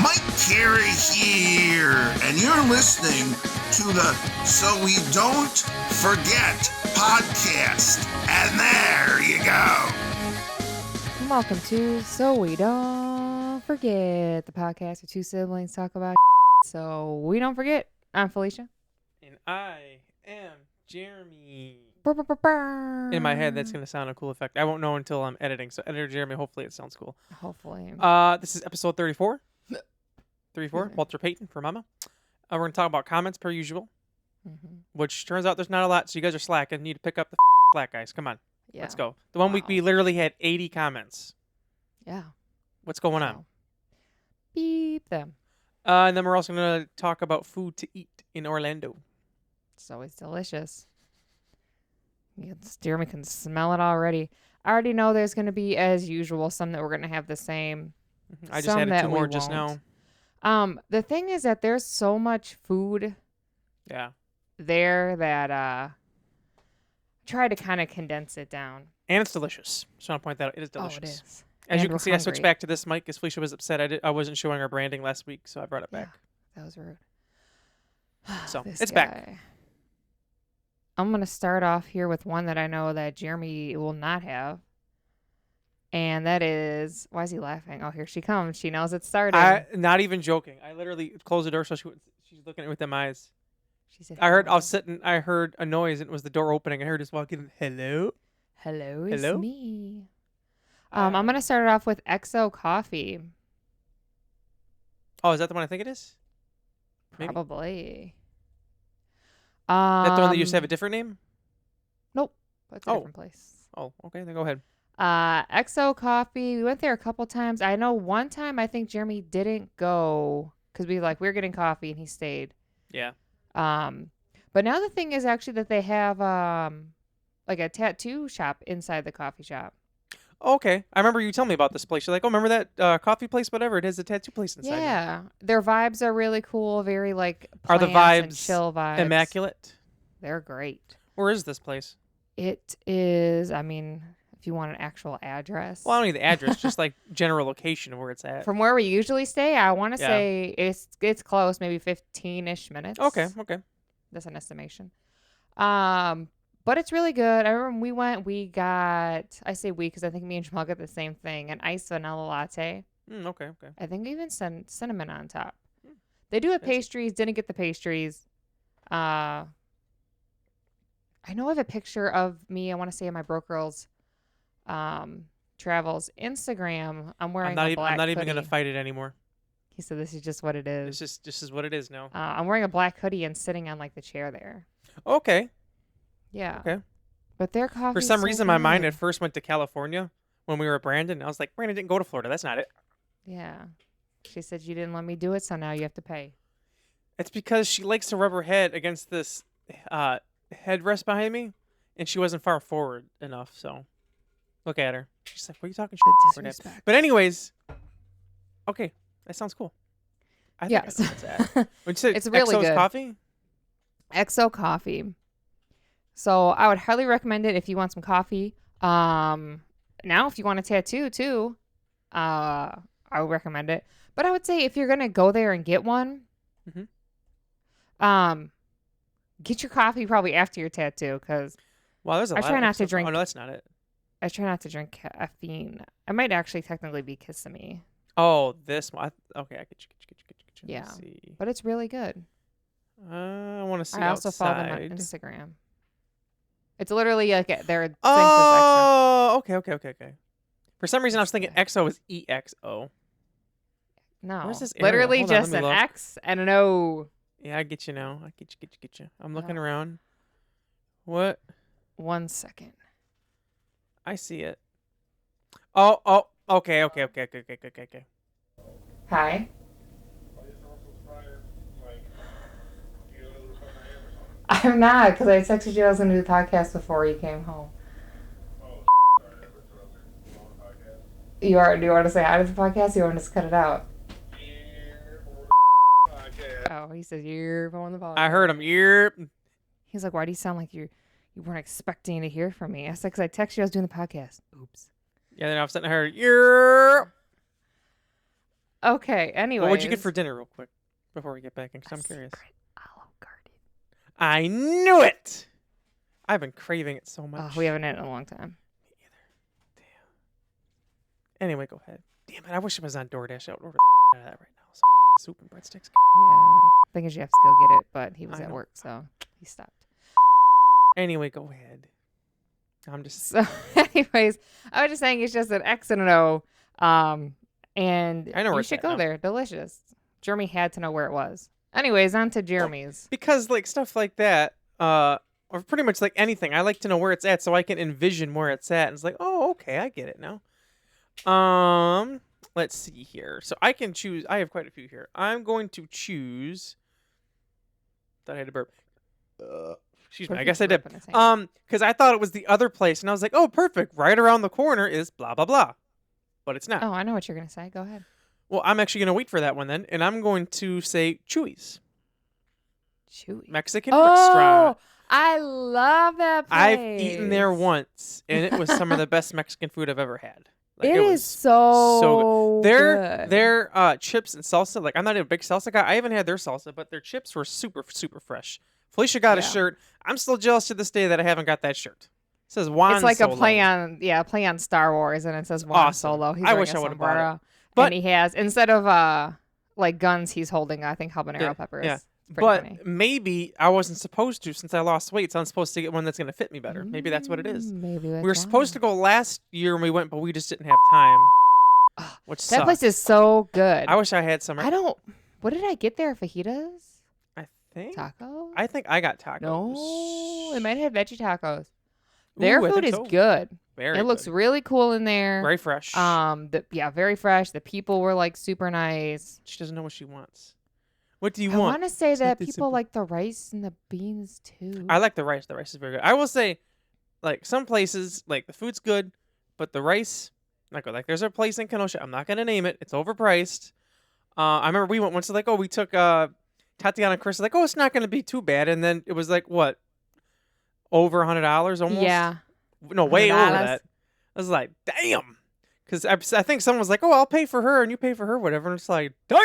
Mike Carey here, and you're listening to the So We Don't Forget podcast. And there you go. Welcome to So We Don't Forget, the podcast where two siblings talk about so we don't forget. I'm Felicia. And I am Jeremy. Brr, brr, brr, brr. In my head, that's going to sound a cool effect. I won't know until I'm editing. So, editor Jeremy, hopefully it sounds cool. Hopefully. This is episode 34. 34, Walter Payton for Mama. We're going to talk about comments per usual, which turns out there's not a lot, so you guys are slacking. You need to pick up the slack, guys. Come on. Yeah. Let's go. The one week we literally had 80 comments. Yeah. What's going on? Beep them. And then we're also going to talk about food to eat in Orlando. It's always delicious. Jeremy can smell it already. I already know there's going to be, as usual, some that we're going to have the same. I just added 2 more just now. The thing is that there's so much food there that try to kind of condense it down. And it's delicious. Just want to point that out. It is delicious. Oh, it is. As you can see, I switched back to this mic because Felicia was upset. I wasn't showing our branding last week, so I brought it back. That was rude. So it's back. I'm going to start off here with one that I know that Jeremy will not have. And that is, why is he laughing? Oh, here she comes. She knows it's starting. Not even joking. I literally closed the door so she's looking at it with them eyes. She said, I heard a noise and it was the door opening. I heard us walking. Hello? Hello, it's me. I'm going to start it off with XO Coffee. Oh, is that the one I think it is? Maybe? Probably. That the one that used to have a different name? Nope. That's a different place. Oh, okay. Then go ahead. XO Coffee. We went there a couple times. I know one time I think Jeremy didn't go because we were getting coffee and he stayed. Yeah. But now the thing is actually that they have like a tattoo shop inside the coffee shop. Okay. I remember you telling me about this place. You're like, oh, remember that coffee place, whatever? It has a tattoo place inside. Yeah. Their vibes are really cool. Very are the vibes and chill vibes. Immaculate? They're great. Where is this place? It is, I mean, if you want an actual address. Well, I don't need the address, just like general location of where it's at. From where we usually stay, I want to say it's close, maybe 15-ish minutes. Okay. That's an estimation. But it's really good. I remember when we went, we got, I say we because I think me and Jamal got the same thing, an iced vanilla latte. Okay. I think even cinnamon on top. They do have pastries. Didn't get the pastries. I know I have a picture of me, I want to say in my Broke Girls Travels Instagram. I'm wearing a black I'm not even hoodie. going to fight it anymore. He said this is just what it is. It's just is what it is now. I'm wearing a black hoodie and sitting on the chair there. Okay. Yeah. Okay. But their coffee. For some reason, my mind at first went to California when we were at Brandon. I was like, Brandon didn't go to Florida. That's not it. Yeah. She said you didn't let me do it, so now you have to pay. It's because she likes to rub her head against this headrest behind me, and she wasn't far forward enough. So, look at her. She's like, "What are you talking shit?" Disrespect. But anyways, okay, that sounds cool. I think Yes. I know what's at. When you said It's really XO's good. Coffee? XO Coffee. So I would highly recommend it if you want some coffee. Now, if you want a tattoo too, I would recommend it. But I would say if you're gonna go there and get one, get your coffee probably after your tattoo because there's a lot. I try of not to XO drink. Oh no, that's not it. I try not to drink caffeine. I might actually technically be Kissimmee. Oh, this one. Okay, I get you. Yeah, Let's see. but it's really good. I want to see. I also follow them on outside. Instagram. It's literally like their thing says Oh, okay. For some reason, I was thinking XO is EXO. No, Where's this area? literally Hold on, just let an me look. X and an O. Yeah, I get you now. I get you. I'm looking around. What? 1 second. I see it. Oh, okay. Hi. I'm not, because I texted you I was going to do the podcast before you came home. Do you want to say hi to the podcast? Or you want to just cut it out? Oh, he says you're on the podcast. I heard him. Yep. He's like, why do you sound like you weren't expecting to hear from me? I said, because I texted you I was doing the podcast. Oops. Yeah, then all of a sudden I heard, yep. Okay. Anyways. What would you get for dinner, real quick, before we get back in? Because I'm curious. Olive Garden. I knew it. I've been craving it so much. Oh, we haven't had it in a long time. Me either. Damn. Anyway, go ahead. Damn it! I wish it was on DoorDash. I would order the out of that right now. Soup and breadsticks. Yeah. Thing is, you have to go get it, but he was I at know. work, so he stopped. Anyway, go ahead. I'm just. So, anyways, I was just saying it's just an X and an O. And I know where you it's should at go now. there. Delicious. Jeremy had to know where it was. Anyways, on to Jeremy's. Because like stuff like that, or pretty much like anything, I like to know where it's at so I can envision where it's at. And it's like, oh, okay, I get it now. Let's see here. So I can choose. I have quite a few here. I'm going to choose. Thought I had to burp. Excuse me. I guess I did. Because I thought it was the other place, and I was like, oh, perfect. Right around the corner is blah blah blah, but it's not. Oh, I know what you're gonna say. Go ahead. Well, I'm actually gonna wait for that one then, and I'm going to say Chewy's Chewy. Mexican restaurant. I love that place. I've eaten there once, and it was some of the best Mexican food I've ever had. Like, it was is so good. good. Their chips and salsa. Like I'm not a big salsa guy. I haven't had their salsa, but their chips were super super fresh. Felicia got a Yeah. shirt. I'm still jealous to this day that I haven't got that shirt. It says Juan It's like Solo. a play on Star Wars, and it says Juan Awesome. Solo. He's I wearing wish a I would've bought it. sombrero, But- and he has instead of like guns, he's holding I think habanero Yeah, peppers. yeah. It's pretty But funny. maybe I wasn't supposed to since I lost weight. So I'm supposed to get one that's going to fit me better. Maybe that's what it is. Maybe We were supposed to go last year when we went, but we just didn't have time. Which That sucks. place is so good. I wish I had some. I don't. What did I get there? Fajitas, I think. tacos. I think I got tacos. No, they might have veggie tacos. Ooh, Their I food think is so. good. Very It looks good. really cool in there. Very fresh. Very fresh. The people were like super nice. She doesn't know what she wants. What do you I want? want to say that Something people simple. like the rice and the beans too. I like the rice. The rice is very good. I will say, like some places, like the food's good, but the rice not good. Like there's a place in Kenosha. I'm not gonna name it. It's overpriced. I remember we went once. Like, oh, we took Tatiana and Chris. Like, oh, it's not gonna be too bad. And then it was like what, over $100 almost. Yeah. No, way over $100. that. I was like, damn. Because I think someone was like, oh, I'll pay for her and you pay for her, whatever. And it's like, damn.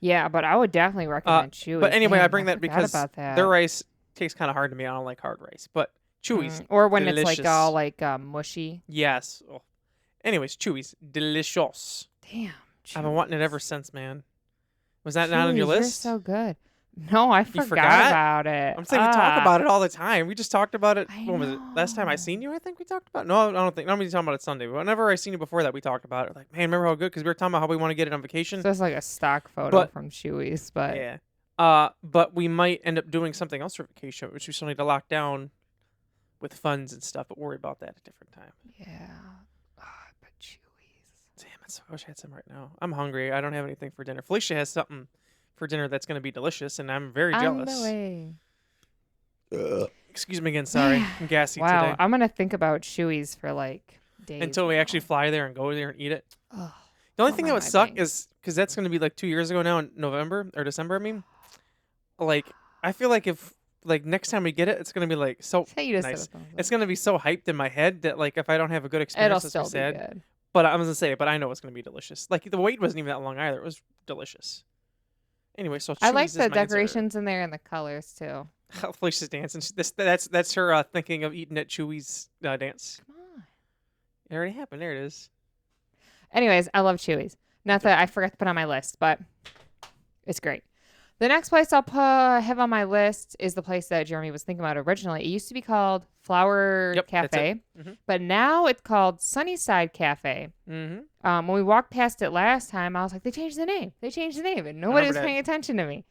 Yeah, but I would definitely recommend Chewy. But anyway, I Damn, bring that forgot because about that. their rice tastes kind of hard to me. I don't like hard rice. But Chewy's. Or when it's delicious. like all like mushy. Yes. Oh. Anyways, Chewy's. Delicious. Damn. I've been wanting it ever since, man. Was that not on your Chewy's, they're list? so good. No, I forgot forgot? about it. I'm saying we talk Ah. about it all the time. We just talked about it. I When was it? Last time I know. seen you, I think we talked about. No, I don't think. I'm talking about it Sunday. But whenever I seen you before that, we talked about it. Like, man, remember how good? Because we were talking about how we want to get it on vacation. So it's like a stock photo But- from Chewy's, but Yeah. But we might end up doing something else for vacation, which we still need to lock down with funds and stuff. But worry about that at a different time. yeah. But Chewy's. Damn it! I wish I had some right now. I'm hungry. I don't have anything for dinner. Felicia has something for dinner that's going to be delicious, and I'm very On jealous. the way. Excuse me again. Sorry, I'm gassy Wow, today. I'm gonna think about Chewy's for like days. Until we now. actually fly there and go there and eat it. Ugh. The only Oh thing my that would suck God. is because that's going to be like 2 years ago now in November or December. I mean, like I feel like if like next time we get it, it's going to be like so Hey, you just nice. said a thumbs It's up. going to be so hyped in my head that like if I don't have a good It'll experience, it's still be sad. good. But I was gonna say, but I know it's going to be delicious. Like the wait wasn't even that long either. It was delicious. Anyway, so I like Chewy's is the my answer. decorations in there and the colors too. Felicia's dancing. That's her thinking of eating at Chewy's dance. Come on. It already happened. There it is. Anyways, I love Chewy's. Not that I forgot to put on my list, but it's great. The next place I'll have on my list is the place that Jeremy was thinking about originally. It used to be called Flower Yep, that's it. Cafe, Mhm. but now it's called Sunnyside Cafe. Mm-hmm. When we walked past it last time, I was like, they changed the name. They changed the name, and nobody was remember that. paying attention to me.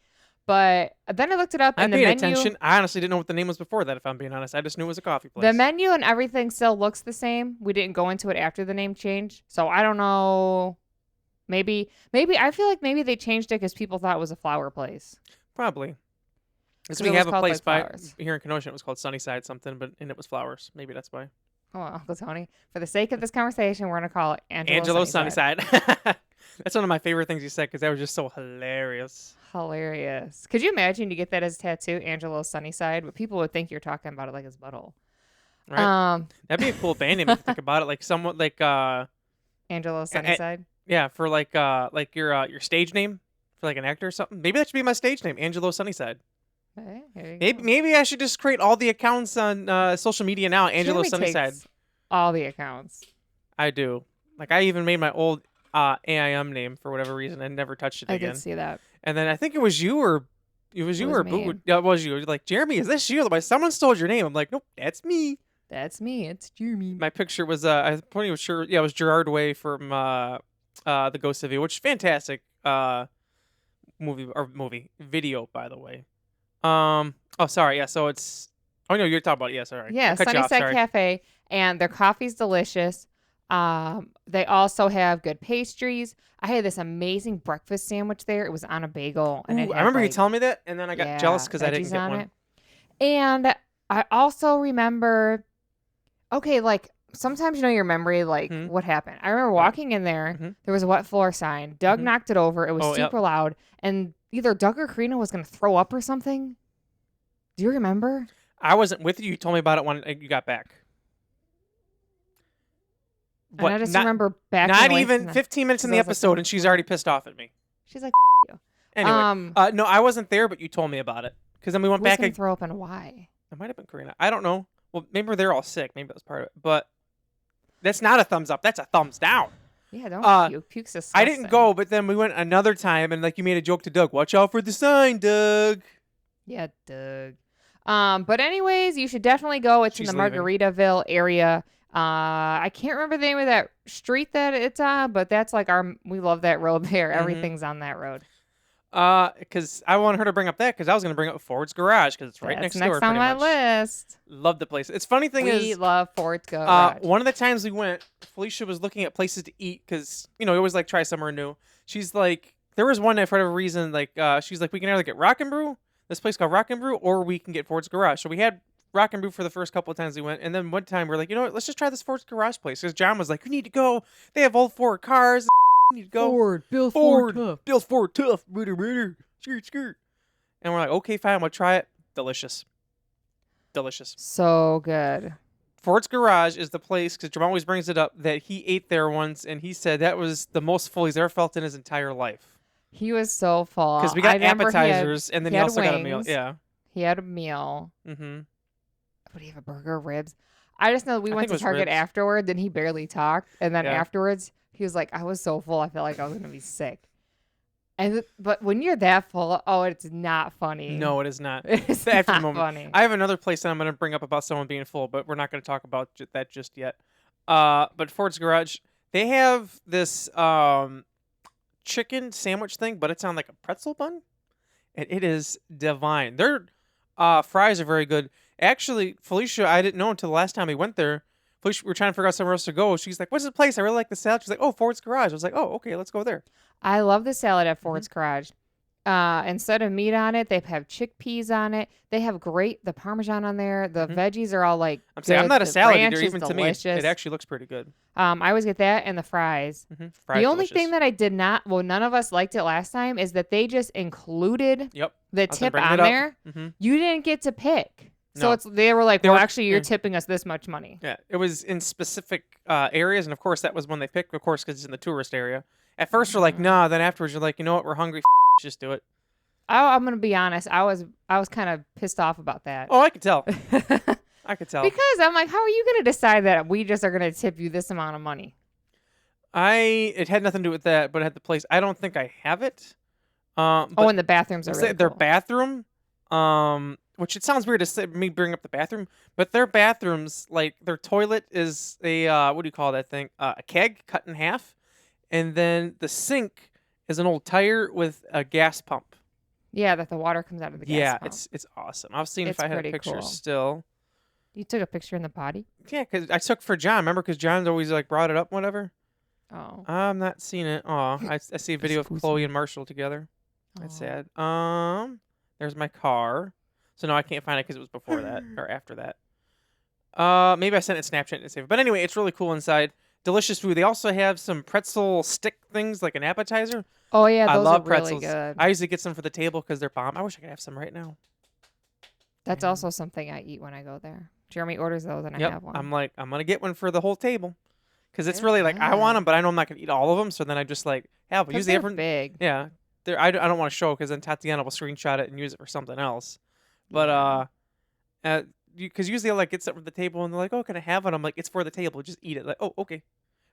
But then I looked it up, I and the paid menu, attention. I honestly didn't know what the name was before that. If I'm being honest, I just knew it was a coffee place. the menu and everything still looks the same. We didn't go into it after the name change, so I don't know. Maybe I feel like maybe they changed it because people thought it was a flower place. Probably. Because 'Cause we it was have a called, place like, by flowers. here in Kenosha. It was called Sunnyside something, and it was flowers. Maybe that's why. Oh, Uncle Tony. For the sake of this conversation, we're gonna call it Angelo Sunnyside. Sunnyside. That's one of my favorite things you said because that was just so hilarious. Hilarious. Could you imagine you get that as a tattoo, Angelo Sunnyside? But people would think you're talking about it like his butthole. Right? That'd be a cool band name if you think about it. Like somewhat like Angelo Sunnyside. Yeah, for like your stage name for like an actor or something. Maybe that should be my stage name, Angelo Sunnyside. Hey, there you Maybe go. maybe I should just create all the accounts on social media now. Angelo Jeremy Sunnyside. takes all the accounts. I do. Like I even made my old AIM name for whatever reason and never touched it I again. did see that. And then I think it was you or me. Boo. Yeah, it was you. You're like, Jeremy, is this you? Like, someone stole your name. I'm like, nope, that's me. That's me. It's Jeremy. My picture was I'm pretty sure it was Gerard Way from the Ghost of You, which is fantastic movie video, by the way. Oh sorry, yeah, so it's oh no, you're talking about sorry. Yeah, I cut you off, Sunnyside sorry. Cafe, and their coffee's delicious. They also have good pastries. I had this amazing breakfast sandwich there. It was on a bagel, and Ooh, it had, I remember you like, telling me that, and then I got jealous because I didn't veggies get on one. it. And I also remember, okay, like sometimes your memory, like Mhm. what happened. I remember walking in there. Mhm. There was a wet floor sign. Doug Mhm. knocked it over. It was Oh, yep. super loud, and either Doug or Karina was gonna throw up or something. Do you remember? I wasn't with you. You told me about it when you got back. And I just not, remember backing not away even from them. 15 minutes in 'Cause the I was like, episode, and she's already pissed off at me. She's like, you. Anyway, no, I wasn't there, but you told me about it. Because then we went Who's back. gonna throw up and why? It might have been Karina. I don't know. Well, maybe they're all sick. Maybe that was part of it. But that's not a thumbs up. That's a thumbs down. Yeah, don't puke. Puke's disgusting. I didn't go, but then we went another time, and like you made a joke to Doug. Watch out for the sign, Doug. Yeah, Doug. But anyways, you should definitely go. It's She's in the leaving. Margaritaville area. I can't remember the name of that street that it's on, but that's like we love that road there. Mhm. Everything's on that road. Because I wanted her to bring up that because I was going to bring up Ford's Garage because it's right That's next door. next on pretty my much. list. Love the place. It's funny thing We is, love Ford's Garage. one of the times we went, Felicia was looking at places to eat because you always like try somewhere new. She's like, there was one night for whatever reason, like she's like, we can either get Rock and Brew, this place called Rock and Brew, or we can get Ford's Garage. So we had Rock and Brew for the first couple of times we went, and then one time we're like, you know what, let's just try this Ford's Garage place because John was like, you need to go. They have old Ford cars. You need to go. Ford, Bill Ford, tough. Bill's Ford tough. Murder. Skirt. And we're like, okay, fine, we'll try it. Delicious. So good. Ford's Garage is the place, because Jamal always brings it up, that he ate there once, and he said that was the most full he's ever felt in his entire life. He was so full. Because we got I remember appetizers, and then he he had also got a meal. wings. Yeah. He had a meal. Mm-hmm. Would he have a burger, ribs? I just know we I went think it to was Target ribs. afterward. Then he barely talked, and then Yeah. afterwards he was like, "I was so full, I felt like I was gonna be sick." But when you're that full, oh, it's not funny. No, it is not. It's The after not moment. funny. I have another place that I'm going to bring up about someone being full, but we're not going to talk about that just yet. But Ford's Garage, they have this chicken sandwich thing, but it's on like a pretzel bun, and it is divine. Their fries are very good. Actually, Felicia, I didn't know until the last time we went there. Felicia, we were trying to figure out somewhere else to go. She's like, "What's the place? I really like the salad." She's like, "Oh, Ford's Garage." I was like, "Oh, okay, let's go there." I love the salad Mm-hmm. at Ford's Garage. Instead of meat on it, they have chickpeas on it. They have the Parmesan on there. The Mhm. veggies are all like. I'm saying I'm good. not a The salad ranch eater. is Even to me, delicious. it actually looks pretty good. I always get that and the fries. Fries The only delicious. thing that I did not, well, none of us liked it last time, is that they just included Yep. the I was gonna tip bring on that up. there. Mm-hmm. You didn't get to pick. So No. they were like, They well, were- actually, you're yeah. tipping us this much money. Yeah, it was in specific areas, and of course that was when they picked. Of course, because it's in the tourist area. At first, we're like, nah. Then afterwards, you're like, you know what? We're hungry. Just do it. I'm gonna be honest. I was kind of pissed off about that. Oh, I could tell. I could tell. Because I'm like, how are you gonna decide that we just are gonna tip you this amount of money? It had nothing to do with that, but it had the place. I don't think I have it. Oh, But and the bathrooms are let's really say their cool. bathroom. Which it sounds weird to say, me bring up the bathroom, but their bathrooms, like their toilet is a what do you call that thing? A keg cut in half, and then the sink is an old tire with a gas pump. Yeah, that the water comes out of the gas Yeah, pump. it's awesome. I was seeing It's if I had a pretty picture cool. still. You took a picture in the potty? Yeah, because I took for John. Remember, because John's always like brought it up, whatever. Oh. I'm not seeing it. Oh, I see a video of Excuse Chloe me. and Marshall together. That's Oh. sad. There's my car. So no, I can't find it because it was before that or after that. Maybe I sent it Snapchat and save it. But anyway, it's really cool inside. Delicious food. They also have some pretzel stick things like an appetizer. Oh yeah, I those love are really pretzels. good. I usually get some for the table because they're bomb. I wish I could have some right now. That's Yeah. also something I eat when I go there. Jeremy orders those and I Yep. have one. I'm like, I'm gonna get one for the whole table Because it's They're really like, I want good. them, but I know I'm not going to eat all of them. So then I just like have them. 'Cause Usually they're everyone, big. yeah. I don't want to show because then Tatiana will screenshot it and use it for something else. But, because usually I like get something from the table and they're like, oh, can I have it? I'm like, it's for the table. Just eat it. Like, oh, okay.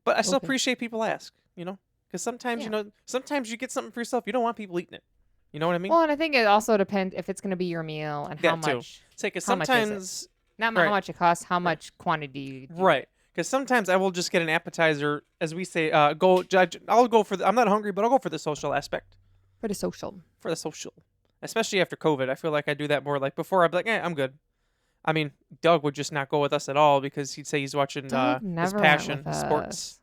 But I still Okay. appreciate people ask, because sometimes, Yeah. sometimes you get something for yourself. You don't want people eating it. You know what I mean? Well, and I think it also depends if it's going to be your meal and how That too. much. It's like, 'cause How much is it? sometimes, Not Right. how much it costs, how much quantity you do. right. Because sometimes I will just get an appetizer, as we say, I'll go for I'm not hungry, but I'll go for the social aspect. For the social. For the social. Especially after COVID. I feel like I do that more. Like before, I'd be like, I'm good. I mean, Doug would just not go with us at all because he'd say he's watching Doug his never went passion, with sports. us.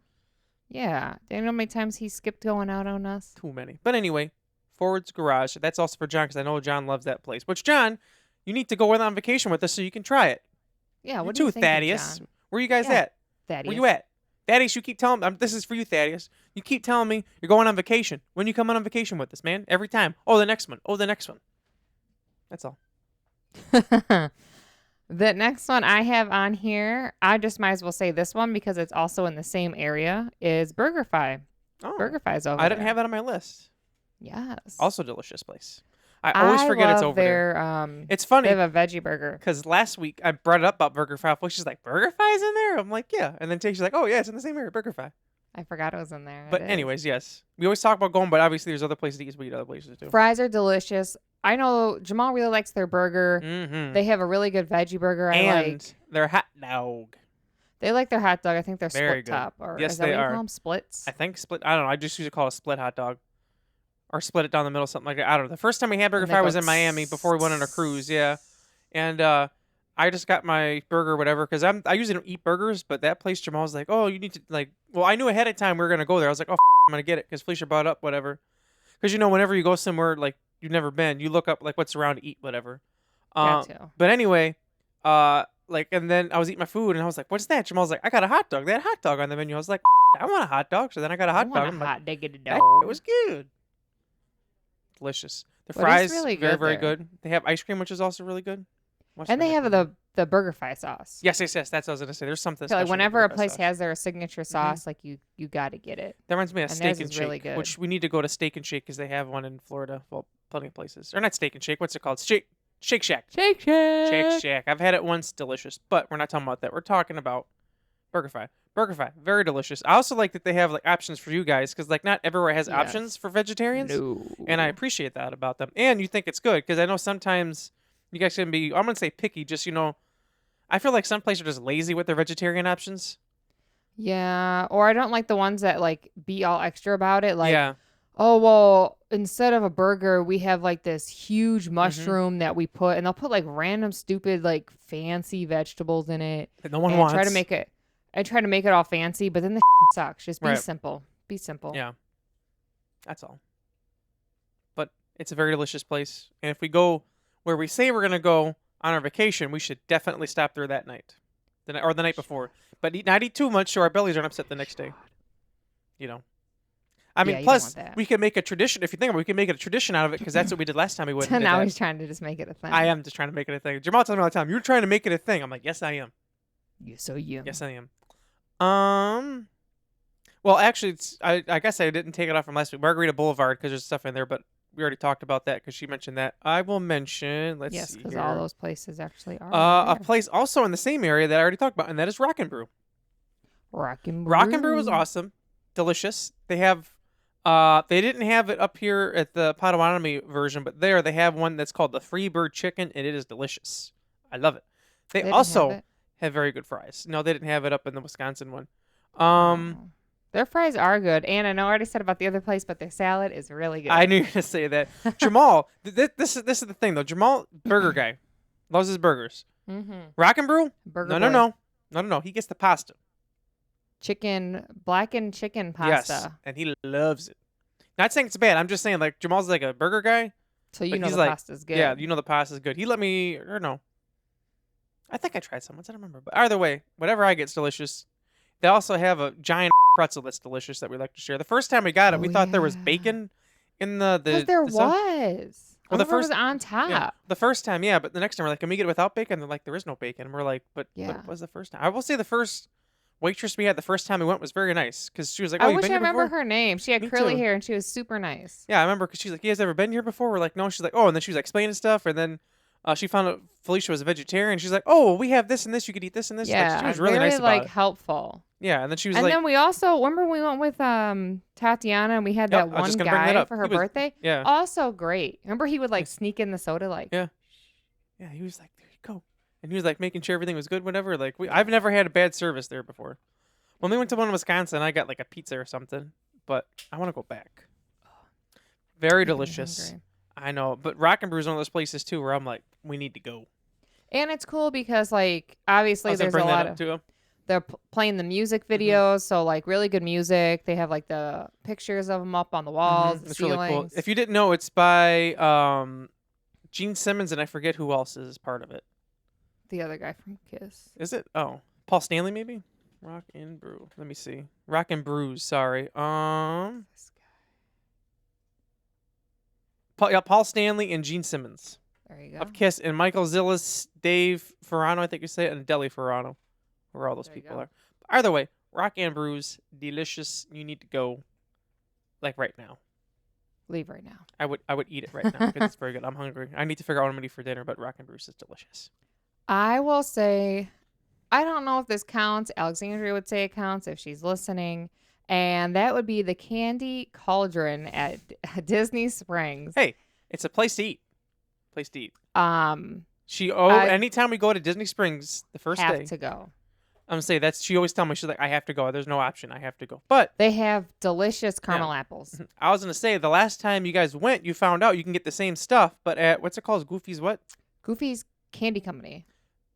Yeah. Do you know how many times he skipped going out on us? Too many. But anyway, Ford's Garage. That's also for John because I know John loves that place. Which, John, you need to go on vacation with us so you can try it. Yeah, You what too, do you think, Thaddeus. John? Where are you guys Yeah, at? Thaddeus. Where you at? Thaddeus, you keep telling me. This is for you, Thaddeus. You keep telling me you're going on vacation. When you coming on vacation with us, man? Every time. Oh, the next one. Oh, the next one. That's all. The next one I have on here, I just might as well say this one because it's also in the same area, is BurgerFi. Oh, BurgerFi's over I didn't there. have it on my list. Yes. Also delicious place. I always forget it's love over there. their, It's They funny have a veggie burger. because last week I brought it up about BurgerFi. She's like, BurgerFi's in there? I'm like, yeah. And then she's like, oh, yeah, it's in the same area, BurgerFi. I forgot it was in there. But It is. anyways, yes. We always talk about going, but obviously there's other places to eat. We eat other places too. Fries are delicious. I know Jamal really likes their burger. Mm-hmm. They have a really good veggie burger. And their hot dog. They like their hot dog. I think they're Very split good. top. Or Yes, is that they what you are. call them? Splits? I think split. I don't know. I just used to call it a split hot dog. Or split it down the middle, something like that. I don't know. The first time we had And they BurgerFi go was in Miami before we went on a cruise, yeah. And I just got my burger, whatever, because I usually don't eat burgers, but that place, Jamal was like, oh, you need to, like, well, I knew ahead of time we were going to go there. I was like, oh, I'm going to get it, because Felicia brought it up, whatever. Because, whenever you go somewhere, like, you've never been, you look up, like, what's around to eat, whatever. Got to. But anyway, and then I was eating my food, and I was like, what's that? Jamal's like, I got a hot dog. They had a hot dog on the menu. I was like, I want a hot dog. So then I got a hot I dog. want I'm a like, hot diggity "Hey, dog. it was good. Delicious. The Well, it is fries, really very, good very there. good. They have ice cream, which is also really good. What's And the they have next one? the BurgerFi sauce. Yes. That's what I was gonna say. There's something. So, like, special with whenever a BurgerFi place sauce. has their signature sauce, like you got to get it. That reminds me of and Steak theirs and is Shake, really good. which we need to go to Steak and Shake because they have one in Florida. Well, plenty of places. Or not Steak and Shake. What's it called? Shake Shack. Shake Shack. Shake Shack. I've had it once. Delicious. But we're not talking about that. We're talking about BurgerFi. BurgerFi. Very delicious. I also like that they have like options for you guys because like not everywhere has Yes. options for vegetarians. No. And I appreciate that about them. And you think it's good because I know sometimes you guys can be, I'm going to say picky, just, I feel like some places are just lazy with their vegetarian options. Yeah, or I don't like the ones that like be all extra about it. Like, yeah. oh well, instead of a burger, we have like this huge Mm-hmm. mushroom that we put, and they'll put like random stupid like fancy vegetables in it. That no one and wants. try to make it. I try to make it all fancy, but then the sucks. Just be Right. simple. Be simple. Yeah. That's all. But it's a very delicious place. And if we go where we say we're going to go on our vacation, we should definitely stop there that night. Or the night before. But not eat too much so our bellies aren't upset the next day. I mean, Yeah, you don't plus, want that. we can make a tradition. If you think about it, we can make it a tradition out of it because that's what we did last time we went. So and did now that. he's trying to just make it a thing. I am just trying to make it a thing. Jamal tells me all the time, you're trying to make it a thing. I'm like, yes, I am. So you. Yes, I am. Well, actually, I guess I didn't take it off from last week. Margarita Boulevard, because there's stuff in there, but we already talked about that because she mentioned that. I will mention, let's Yes, see because here. all those places actually are. A there. place also in the same area that I already talked about, and that is Rock and Brew. Rock and Brew. Rock and Brew is awesome. Delicious. They have, they didn't have it up here at the Potawatomi version, but there they have one that's called the Freebird Chicken, and it is delicious. I love it. They didn't also have it? have very good fries. No, they didn't have it up in the Wisconsin one. Oh. Their fries are good, and I know I already said about the other place, but their salad is really good. I knew you were gonna say that. Jamal, this is the thing though. Jamal, burger guy, loves his burgers. Mm-hmm. Rock and Brew? Burger No. boy. He gets the pasta. Chicken, blackened chicken pasta. Yes, and he loves it. Not saying it's bad. I'm just saying like Jamal's like a burger guy. So you but know he's the like, pasta's good. Yeah, you know the pasta's good. He let me, or no. I think I tried some once. I don't remember. But either way, whatever I get's delicious. They also have a giant pretzel that's delicious that we like to share. The first time we got it, we thought there was yeah. bacon in the Because there the sauce. was. Well, I the remember it first- was on top. Yeah, the first time, yeah, but the next time we're like, can we get it without bacon? They're like, there is no bacon. And we're like, but Yeah. what was the first time? I will say the first waitress we had the first time we went was very nice because she was like, "Oh, I you've wish been I here remember before?" her name. She had Me curly too. hair and she was super nice. Yeah, I remember because she's like, "You guys ever been here before?" We're like, "No." She's like, "Oh," and then she was like, explaining stuff, and then she found out Felicia was a vegetarian. She's like, "Oh, we have this and this. You could eat this and this." Like, Yeah, she was really very nice about like it. helpful. Yeah, and then she was And like, then we also remember we went with Tatiana and we had Yep, that I was one just gonna bring that guy up. for her He was- birthday. "Yeah, Also great. Remember he would like Yes. sneak in the soda like Yeah. yeah." He was like, "There you go," and he was like making sure everything was good, whatever. Like, I've never had a bad service there before. When we went to one in Wisconsin, I got like a pizza or something, but I want to go back. Very making me delicious. hungry. I know, but Rock and Brew is one of those places too where I'm like, we need to go. And it's cool because like I obviously was gonna there's a bring that lot up of too. they're playing the music videos, so like really good music. They have like the pictures of them up on the walls, the It's really cool. ceilings. If you didn't know, it's by Gene Simmons and I forget who else is part of it. The other guy from Kiss. Is it? Oh, Paul Stanley maybe. Rock and Brew. Let me see. Rock and Brews. Sorry. This guy. Paul Stanley and Gene Simmons There you go. of Kiss and Michael Zillis, Dave Ferrano, I think you say it, and Deli Ferrano, where all those There you people go. are. Either way, Rock and Brews, delicious. You need to go, like right now. Leave right now. I would eat it right now because it's very good. I'm hungry. I need to figure out what I'm gonna eat for dinner, but Rock and Brews is delicious. I will say, I don't know if this counts. Alexandria would say it counts if she's listening. And that would be the Candy Cauldron at Disney Springs. Hey, it's a place to eat. Place to eat. Um, Anytime we go to Disney Springs the first have day, to go. I'm gonna say that's. She always tell me she's like, I have to go. There's no option. I have to go. But They have delicious caramel apples. I was gonna say the last time you guys went, you found out you can get the same stuff, but at what's it called? Goofy's what? Goofy's Candy Company.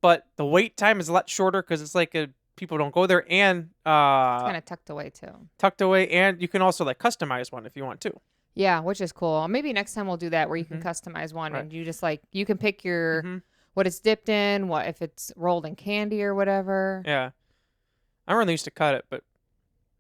But the wait time is a lot shorter because it's like people don't go there and It's kind of tucked away too. tucked away, and you can also like customize one if you want to. Yeah, which is cool. Maybe next time we'll do that where you can Mhm. customize one Right. and you just like you can pick your Mhm. what it's dipped in, what if it's rolled in candy or whatever. Yeah, I remember they used to cut it, but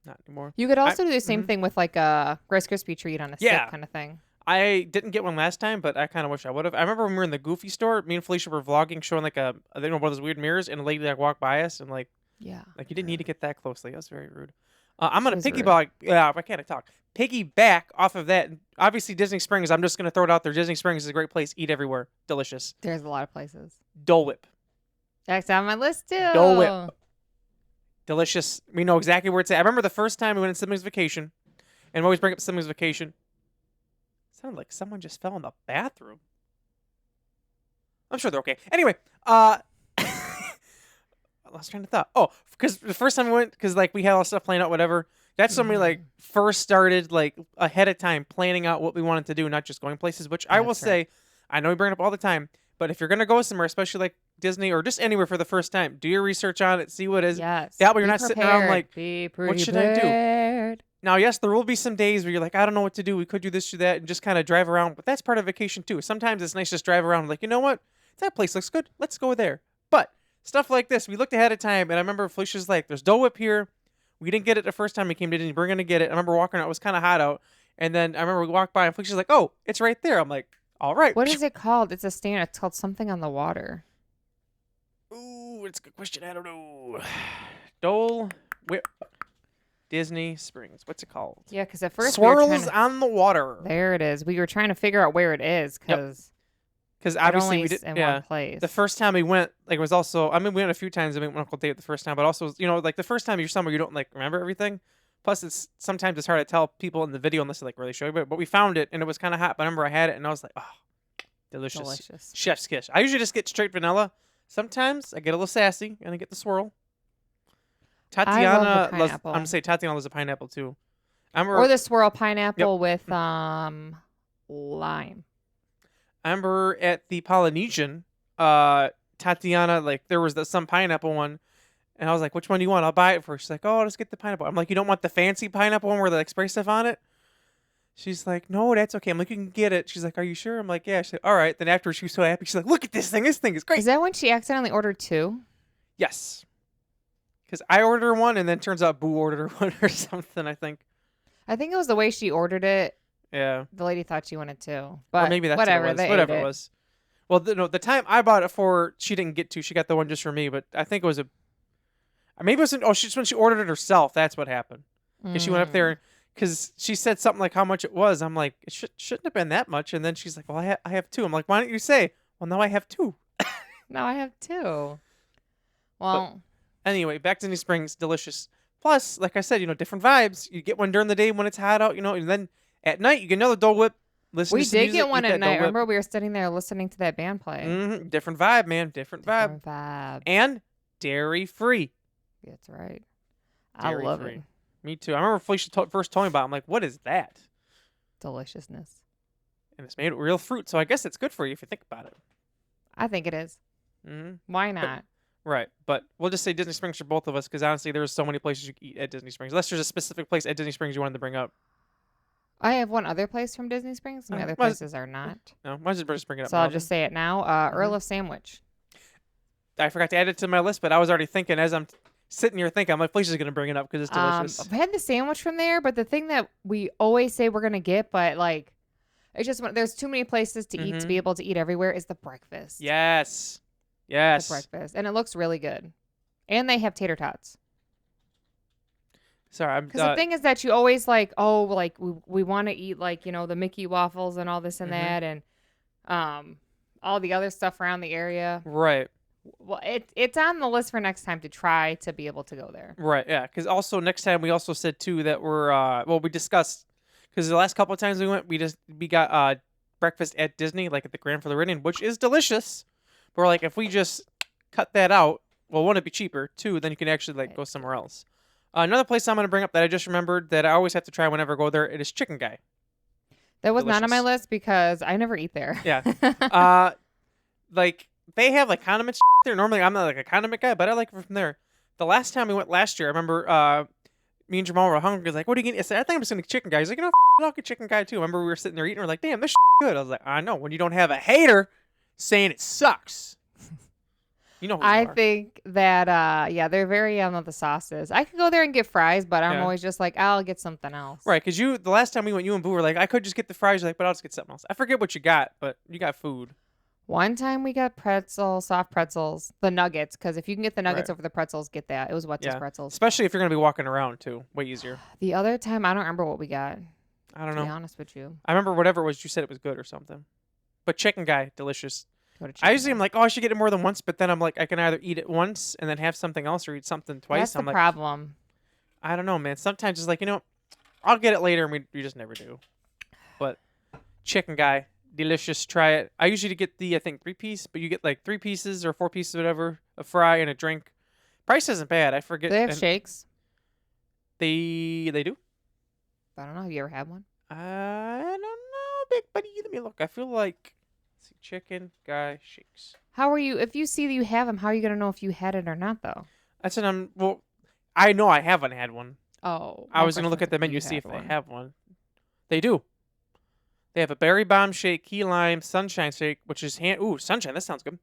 not anymore. You could also do the same mhm. thing with like a Rice Krispie treat on a Yeah. stick kind of thing. I didn't get one last time, but I kind of wish I would have. I remember when we were in the Goofy store, me and Felicia were vlogging, showing like I think one of those weird mirrors, and a lady like walked by us and like Yeah. you didn't need to get that closely. That was very rude. I'm gonna was rude. piggyback. Yeah, I can't talk. Piggyback off of that. Obviously, Disney Springs. I'm just gonna throw it out there. Disney Springs is a great place. Eat everywhere. Delicious. There's a lot of places. Dole Whip. That's on my list too. Dole Whip. Delicious. We know exactly where it's at. I remember the first time we went on Siblings Vacation, and we always bring up Siblings Vacation. Sounded like someone just fell in the bathroom. I'm sure they're okay. Anyway, I was trying to thought. Oh, because the first time we went, because like we had all the stuff planned out, whatever. That's when we like first started like ahead of time planning out what we wanted to do, not just going places. Which I will That's say, I know we bring it up all the time, but if you're gonna go somewhere, especially like Disney or just anywhere for the first time, do your research on it, see what is. Yes. That way you're Be not sitting around prepared. like, Be what should I do? prepared. Now, yes, there will be some days where you're like, I don't know what to do. We could do this, do that, and just kind of drive around. But that's part of vacation too. Sometimes it's nice to just drive around. Like, you know what? That place looks good. Let's go there. But stuff like this, we looked ahead of time, and I remember Felicia's like, "There's Dole Whip here. We didn't get it the first time we came to Disney. We're gonna get it." I remember walking out. It was kind of hot out, and then I remember we walked by, and Felicia's like, "Oh, it's right there." I'm like, "All right." What is it called? It's a stand. It's called something on the water. Ooh, it's a good question. I don't know. Dole Whip, Disney Springs. What's it called? Yeah, because at first we were Swirls trying to, on the water. there it is. We were trying to figure out where it is because Because it obviously only we is did. in Yeah. one place. The first time we went, like, it was also. I mean, we went a few times. I mean, Uncle Dave the first time, but also, you know, like the first time you're somewhere, you don't like remember everything. Plus, it's sometimes it's hard to tell people in the video unless they like really show you. But we found it, and it was kind of hot. But I remember I had it, and I was like, oh, delicious. Delicious. Chef's kiss. I usually just get straight vanilla. Sometimes I get a little sassy and I get the swirl. Tatiana love the loves. I'm pineapple. gonna say Tatiana loves a pineapple too. I remember. Or the swirl pineapple with lime. I remember at the Polynesian, Tatiana, like, there was some pineapple one, and I was like, which one do you want? I'll buy it for her. She's like, oh, I'll just get the pineapple. I'm like, you don't want the fancy pineapple one where they like spray stuff on it? She's like, no, that's okay. I'm like, you can get it. She's like, are you sure? I'm like, yeah. She's like, all right. Then after she was so happy, she's like, look at this thing. This thing is great. Is that when she accidentally ordered two? Yes. Because I ordered her one, and then turns out Boo ordered her one or something, I think. I think it was the way she ordered it. Yeah. The lady thought she wanted two. But Or maybe that's whatever. what it was. They Whatever ate it it. was. Well, no, the time I bought it for, she didn't get to. She got the one just for me, but I think it was Maybe it wasn't. Oh, when she ordered it herself. That's what happened. Because she went up Mm. there because she said something like how much it was. I'm like, it shouldn't have been that much. And then she's like, well, I have two. I'm like, why don't you say? Well, now I have two. Now I have two. Well, Anyway, back to Disney Springs, delicious. Plus, like I said, different vibes. You get one during the day when it's hot out, and then at night you get another Dole Whip. Listen we to some did music, get one eat at that Dole night. Whip. Remember, we were sitting there listening to that band play. Different vibe, man. Different vibe. Different vibe. And dairy free. That's right. I love it. Dairy-free. Me too. I remember Felicia first told me about it. I'm like, what is that? Deliciousness. And it's made with real fruit, so I guess it's good for you if you think about it. I think it is. Mm-hmm. Why not? Right. But we'll just say Disney Springs for both of us because honestly, there's so many places you can eat at Disney Springs. Unless there's a specific place at Disney Springs you wanted to bring up. I have one other place from Disney Springs. My other places are not. No, might as well just bring it up. So I'll just say it now. Earl of Sandwich. I forgot to add it to my list, but I was already thinking as I'm sitting here thinking, I'm like, Felicia's going to bring it up because it's delicious. I've had the sandwich from there, but the thing that we always say we're going to get, but like, it's just there's too many places to eat to be able to eat everywhere is the breakfast. Yes. The breakfast. And it looks really good. And they have tater tots. Sorry, I'm. Because the thing is that you always we want to eat the Mickey waffles and all this and that and all the other stuff around the area. Right. Well, it's on the list for next time to try to be able to go there. Right. Yeah. Because also next time we also said too that we discussed because the last couple of times we went we got breakfast at Disney like at the Grand Floridian, which is delicious. But we're like if we just cut that out, well, one, it'd be cheaper. Two, then you can actually go somewhere else. Another place I'm going to bring up that I just remembered that I always have to try whenever I go there, it is Chicken Guy. That was not on my list because I never eat there. Yeah. They have condiments there. Normally I'm not a condiment guy, but I like it from there. The last time we went last year, I remember me and Jamal were hungry. I was like, what are you getting? I said, I think I'm just going to get Chicken Guy. He's like, I'll get Chicken Guy too. I remember we were sitting there eating. We're like, damn, this good. I was like, I know. When you don't have a hater saying it sucks. You know who I you are. think that, they're very on the sauces. I could go there and get fries, but I'm always just like, I'll get something else. Right, because the last time we went, you and Boo were like, I could just get the fries. You're like, but I'll just get something else. I forget what you got, but you got food. One time we got soft pretzels, the nuggets, because if you can get the nuggets over the pretzels, get that. It was Wetzel's pretzels. Especially if you're going to be walking around, too. Way easier. The other time, I don't remember what we got. I don't know. To be honest with you. I remember whatever it was, you said it was good or something. But Chicken Guy, delicious. I usually am like, I should get it more than once, but then I'm like, I can either eat it once and then have something else or eat something twice. That's the problem. I don't know, man. Sometimes it's like, I'll get it later, and we just never do. But Chicken Guy, delicious. Try it. I usually get the, I think, 3-piece, but you get 3 pieces or 4 pieces, whatever, a fry and a drink. Price isn't bad. I forget. Do they have shakes? They do. I don't know. Have you ever had one? I don't know, big buddy. Let me look. I feel like Chicken Guy shakes. How are you? If you see that you have them, how are you gonna know if you had it or not, though? That's what I know I haven't had one. Oh, I was gonna look at the menu see if they have one. They do. They have a berry bomb shake, key lime, sunshine shake, which is sunshine. That sounds good.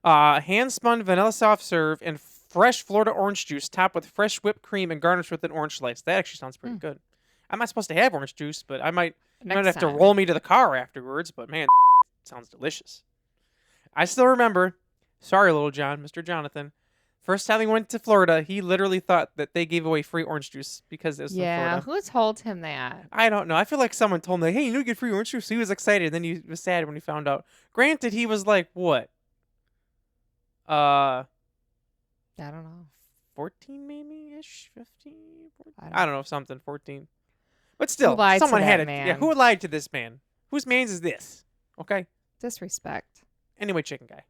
Hand spun vanilla soft serve and fresh Florida orange juice, topped with fresh whipped cream and garnished with an orange slice. That actually sounds pretty good. I'm not supposed to have orange juice, but I might have to roll me to the car afterwards. But man, sounds delicious. I still remember. Sorry, little John, Mr. Jonathan. First time he went to Florida, he literally thought that they gave away free orange juice because it was in Florida. Who told him that? I don't know. I feel like someone told me, hey, you get free orange juice. He was excited. Then he was sad when he found out. Granted, he was like, what? I don't know. 14 maybe-ish? 15? 14? I don't know, something. 14. But still, who lied someone to had that it. man? Yeah, who lied to this man? Whose man's is this? Okay? Disrespect. Anyway, Chicken Guy.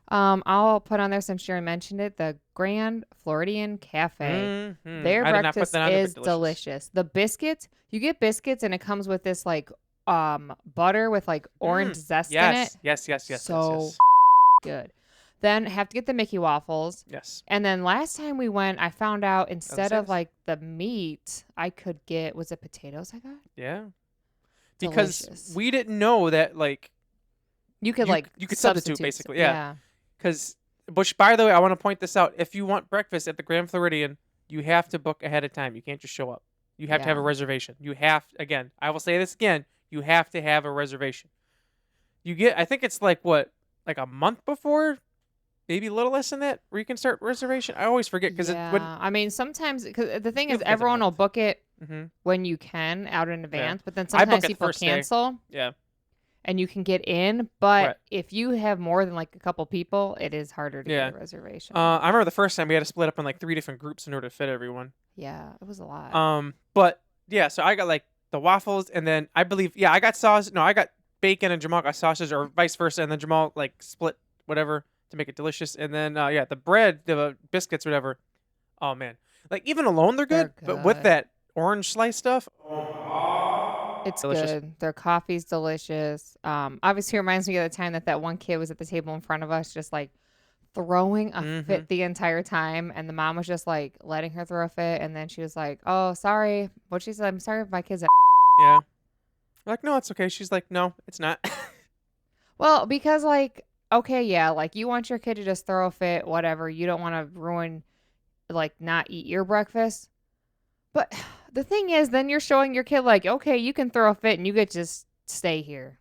I'll put on there since Jerry mentioned it, the Grand Floridian Cafe. Their breakfast is delicious. The biscuits, you get biscuits and it comes with this butter with orange zest in it. Yes. So good. Then have to get the Mickey waffles. Yes. And then last time we went, I found out instead of the meat, I could get, was it potatoes I got? Yeah. Because Delicious. we didn't know that you could you could substitute basically. Yeah. Which, by the way, I want to point this out. If you want breakfast at the Grand Floridian, you have to book ahead of time. You can't just show up. You have to have a reservation. You have, again, I will say this again, you have to have a reservation. You get, I think it's a month before maybe a little less than that where you can start reservation. I always forget because Yeah. it would. I mean, sometimes because the thing You is, have to get the everyone will month. book it Mm-hmm. when you can out in advance, but then I book sometimes it the people first day. cancel Yeah. and you can get in. But Right. if you have more than like a couple people, it is harder to Yeah. get a reservation. I remember the first time we had to split up in like 3 different groups in order to fit everyone. Yeah, it was a lot. But yeah, so I got like the waffles, and then I believe I got sausage. No, I got bacon, and Jamal got sausage, or vice versa, and then Jamal like split whatever to make it delicious, and then the bread, the biscuits, whatever. Oh man, like even alone they're good, They're but with good. that orange slice stuff, oh, It's delicious. good. Their coffee's delicious. Obviously reminds me of the time that one kid was at the table in front of us, just like throwing a fit the entire time, and the mom was just like letting her throw a fit, and then she was like, "Oh, sorry." What she said, "I'm sorry if my kid's." Yeah, we're like, no, it's okay. She's like, no, it's not. Well, because like, okay, yeah, like you want your kid to just throw a fit, whatever. You don't want to ruin, like, not eat your breakfast. But the thing is, then you're showing your kid like, okay, you can throw a fit and you get to just stay here.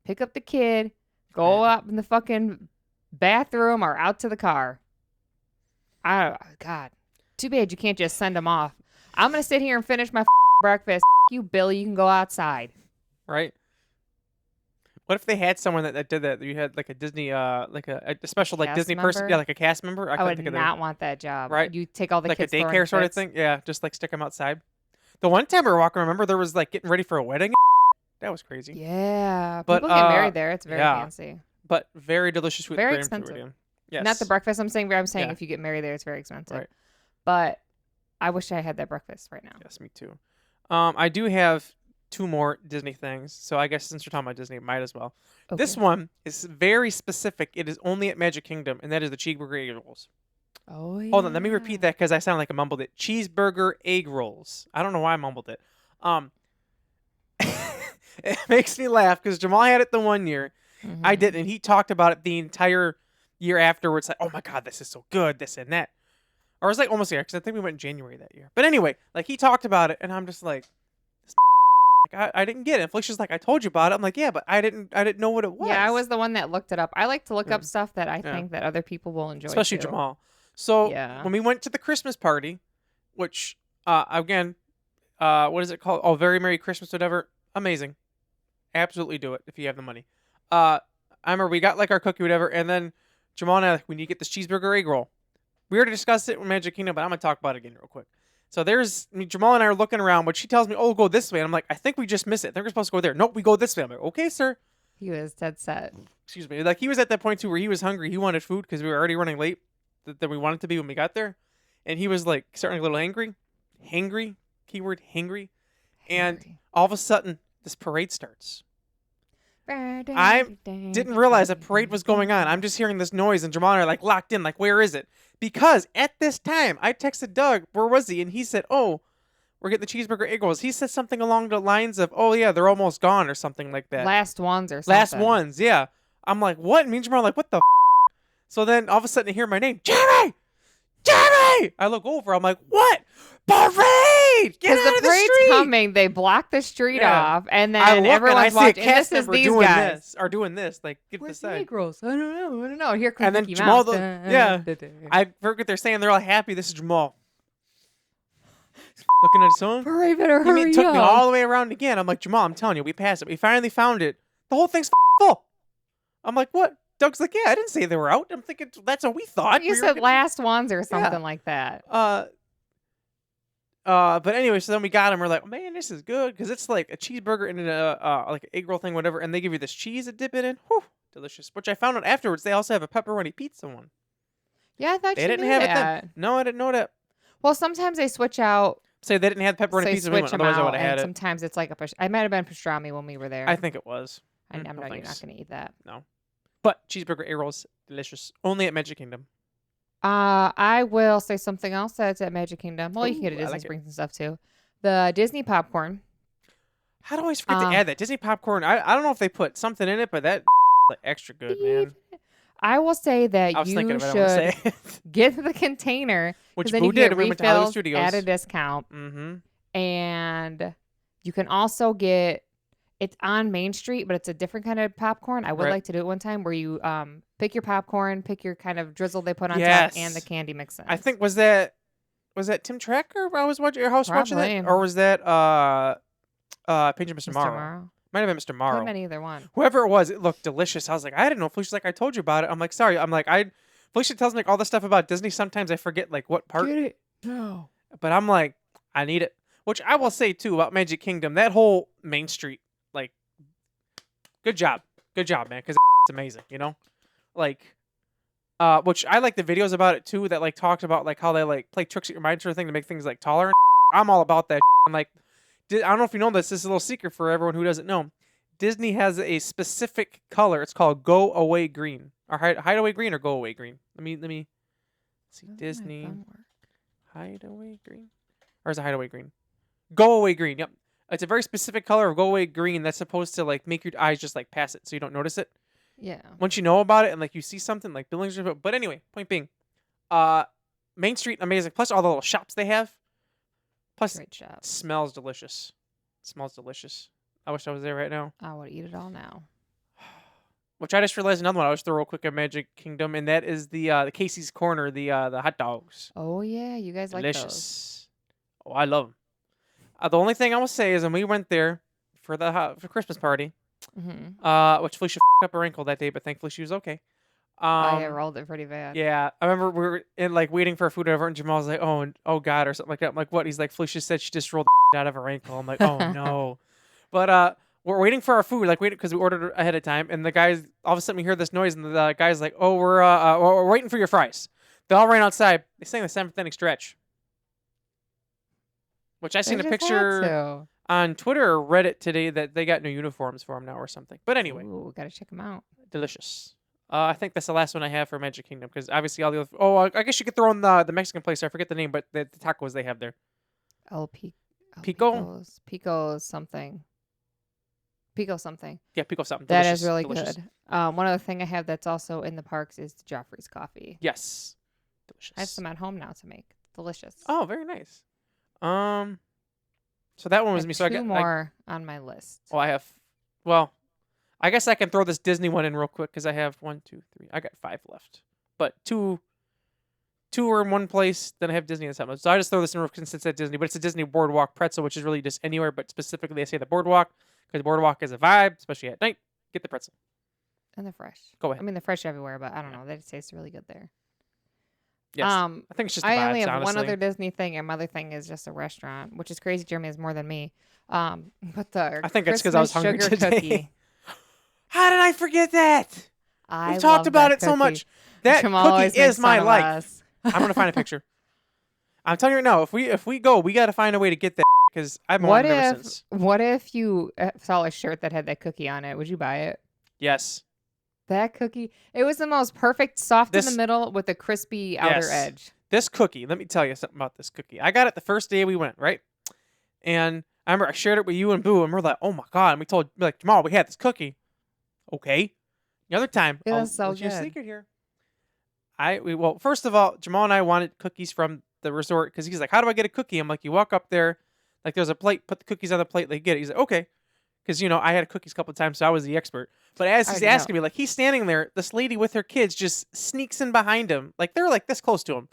Pick up the kid, go Right. up in the fucking bathroom or out to the car. God, too bad you can't just send them off. I'm gonna sit here and finish my breakfast. You, Billy, you can go outside. Right. What if they had someone that did that? You had like a Disney, like a special like Cast Disney person, member? yeah, like a cast member. I couldn't would think of not want that job. Right. You take all the like a kids throwing daycare sort of fits. thing. Yeah, just like stick them outside. The one time we were walking, remember there was like getting ready for a wedding. That was crazy. Yeah, But, people get married there. It's very yeah. fancy. But very delicious with Very graham expensive. fruit. Yes. Not the breakfast I'm saying, but I'm saying Yeah. if you get married there, it's very expensive. Right. But I wish I had that breakfast right now. Yes, me too. I do have 2 more Disney things, so I guess since we're talking about Disney, might as well. Okay. This one is very specific. It is only at Magic Kingdom, and that is the cheeseburger egg rolls. Oh, yeah. Hold on, let me repeat that because I sound like I mumbled it. Cheeseburger egg rolls. I don't know why I mumbled it. It makes me laugh because Jamal had it the one year. Mhm. I didn't, and he talked about it the entire year afterwards. Like, oh my god, this is so good, this and that. Or it was like almost a year because I think we went in January that year. But anyway, like he talked about it, and I'm just like, like I didn't get it. And Felicia's like, I told you about it. I'm like, yeah, but I didn't know what it was. Yeah, I was the one that looked it up. I like to look Yeah. up stuff that I Yeah. think that other people will enjoy, especially too. Jamal. So Yeah. when we went to the Christmas party, which again, what is it called? Oh, Very Merry Christmas, whatever. Amazing. Absolutely do it if you have the money. I remember we got like our cookie, whatever, and then Jamal and I like, we need to get this cheeseburger egg roll. We already discussed it with Magic Kingdom, but I'm gonna talk about it again real quick. So Jamal and I are looking around, but she tells me, "Oh, go this way," and I'm like, "I think we just missed it. I think we're supposed to go there." Nope, we go this way. I'm like, "Okay, sir." He was dead set. Excuse me. Like he was at that point too where he was hungry. He wanted food because we were already running late than we wanted to be when we got there, and he was like starting a little hangry, keyword hangry, and all of a sudden this parade starts. I didn't realize a parade was going on. I'm just hearing this noise, and Jamal and I are like locked in, like, where is it? Because at this time, I texted Doug, where was he? And he said, oh, we're getting the cheeseburger egg rolls. He said something along the lines of, oh, yeah, they're almost gone or something like that. Last ones or something. Last ones, yeah. I'm like, what? And me and Jamal are like, what the So then all of a sudden I hear my name, Jerry! Jerry! I look over, I'm like, what? Parade! Get Because out the of the parade's street! coming, they block the street Yeah. off, and I then look everyone's and I see watching. a And cast this is member these doing guys. this, or doing this, like, get Where's the the side. egg rolls? I don't know. Here comes And then Mickey Jamal, Mouse. yeah. I forget what they're saying. They're all happy. This is Jamal. Looking at his phone. Hurry, better He hurry took up. me all the way around again. I'm like, Jamal, I'm telling you, we passed it. We finally found it. The whole thing's full. I'm like, what? Doug's like, yeah, I didn't say they were out. I'm thinking that's what we thought. You We were said gonna- last ones or something like that. But anyway, so then we got them. We're like, oh, man, this is good because it's like a cheeseburger and a like an egg roll thing, whatever. And they give you this cheese to dip it in. Whew, delicious. Which I found out afterwards. They also have a pepperoni pizza one. Yeah, I thought They you didn't knew have that. it then. No, I didn't know that. Well, sometimes they switch out. Say they didn't have the pepperoni They pizza. We switch went. them Otherwise, I out, would have and had it. sometimes it's like I might have been pastrami when we were there. I think it was. I know no you're not thanks. going to eat that. No. But cheeseburger egg rolls, delicious. Only at Magic Kingdom. I will say something else that's at Magic Kingdom. Well, you can get Ooh, at I Disney like it. Springs and stuff too. The Disney popcorn. How do I always forget to add that? Disney popcorn, I don't know if they put something in it, but that like extra good, man. I will say that I was thinking you of it. I don't wanna should say it. get the container Which because then Boo you can get did when we went to Hollywood refills Studios. at a discount, Mm-hmm. and you can also get It's on Main Street, but it's a different kind of popcorn. I would Right. like to do it one time where you pick your popcorn, pick your kind of drizzle they put on top, Yes. and the candy mix in. I think was that Tim Tracker? I was watching your house watching Probably. that, or was that Painter Mr. Mr. Morrow? Morrow. Might have been Mr. Could Morrow. have been either one. Whoever it was, it looked delicious. I was like, I didn't know. Felicia's like, I told you about it. I'm like, sorry. I'm like, Felicia tells me like all the stuff about Disney. Sometimes I forget like what part. Get it? No. But I'm like, I need it. Which I will say too about Magic Kingdom. That whole Main Street, like, good job, man. Because it's amazing, you know, like, which I like the videos about it too. That like talked about like how they like play tricks at your mind sort of thing to make things like taller. I'm all about that. I'm like, I don't know if you know this. This is a little secret for everyone who doesn't know. Disney has a specific color. It's called Go Away Green or Hideaway Green or Go Away Green. Let me see. Disney Hideaway Green, or is it Hideaway Green? Go Away Green. Yep, it's a very specific color of Go Away Green that's supposed to like make your eyes just like pass it so you don't notice it. Yeah. Once you know about it and like you see something like buildings, but anyway, point being, Main Street amazing. Plus all the little shops they have. Plus, Great job. smells delicious. Smells delicious. I wish I was there right now. I would eat it all now. Which I just realized another one. I was throw real quick at Magic Kingdom, and that is the Casey's Corner, the hot dogs. Oh yeah, you guys like those. Delicious. Oh, I love them. The only thing I will say is when we went there for the for Christmas party, which Felicia up her ankle that day, but thankfully she was okay. I rolled it pretty bad. Yeah, I remember we were in like waiting for our food or whatever, and Jamal was like, "Oh God," or something like that. I'm like, "What?" He's like, "Felicia said she just rolled the out of her ankle." I'm like, "Oh no," but we're waiting for our food, like waiting because we ordered ahead of time, and the guys all of a sudden we hear this noise, and the guy's like, "Oh, we're waiting for your fries." They all ran outside. They sang the 7th inning stretch, which I seen They a just had picture to. on Twitter or Reddit today that they got new uniforms for them now or something. But anyway, Ooh, gotta check them out. delicious. I think that's the last one I have for Magic Kingdom because obviously all the other. Oh, I guess you could throw in the Mexican place. I forget the name, but the tacos they have there. Pico something. Pico something. Yeah, pico something. That Delicious, is really delicious. good. One other thing I have that's also in the parks is Joffrey's coffee. Yes, delicious. I have some at home now to make. Delicious. Oh, very nice. So that one was me. So I two got more on my list. I have. Well, I guess I can throw this Disney one in real quick because I have 1, 2, 3. I got 5 left, but two are in one place. Then I have Disney and something. So I just throw this in real quick since it's at Disney, but it's a Disney Boardwalk pretzel, which is really just anywhere, but specifically I say the Boardwalk because Boardwalk is a vibe, especially at night. Get the pretzel. And they're fresh. Go ahead. I mean, they're fresh everywhere, but I don't know. They taste really good there. Yes. I think it's just the vibes, I only have honestly. one other Disney thing, and my other thing is just a restaurant, which is crazy. Jeremy has more than me. But the I think it's because I was hungry Christmas sugar today. cookie. How did I forget that? I We've talked love about that it so cookie. much. That Jamal always cookie is makes my fun of life. us. I'm gonna find a picture. I'm telling you right now, if we go, we got to find a way to get that because I've What wanted it ever if since. what if you saw a shirt that had that cookie on it? Would you buy it? Yes. That cookie, it was the most perfect, soft in This- the middle with a crispy outer Yes. edge. This cookie, let me tell you something about this cookie. I got it the first day we went, right? And I remember I shared it with you and Boo, and we're like, oh my God. And we're like, Jamal, we had this cookie. Okay. The other time, It was so let you a good. secret here. Well, first of all, Jamal and I wanted cookies from the resort because he's like, how do I get a cookie? I'm like, you walk up there, like there's a plate, put the cookies on the plate, like get it. He's like, okay. Because, I had cookies a couple of times, so I was the expert. But as I he's know. asking me, like, he's standing there, this lady with her kids just sneaks in behind him. Like, they're like this close to him.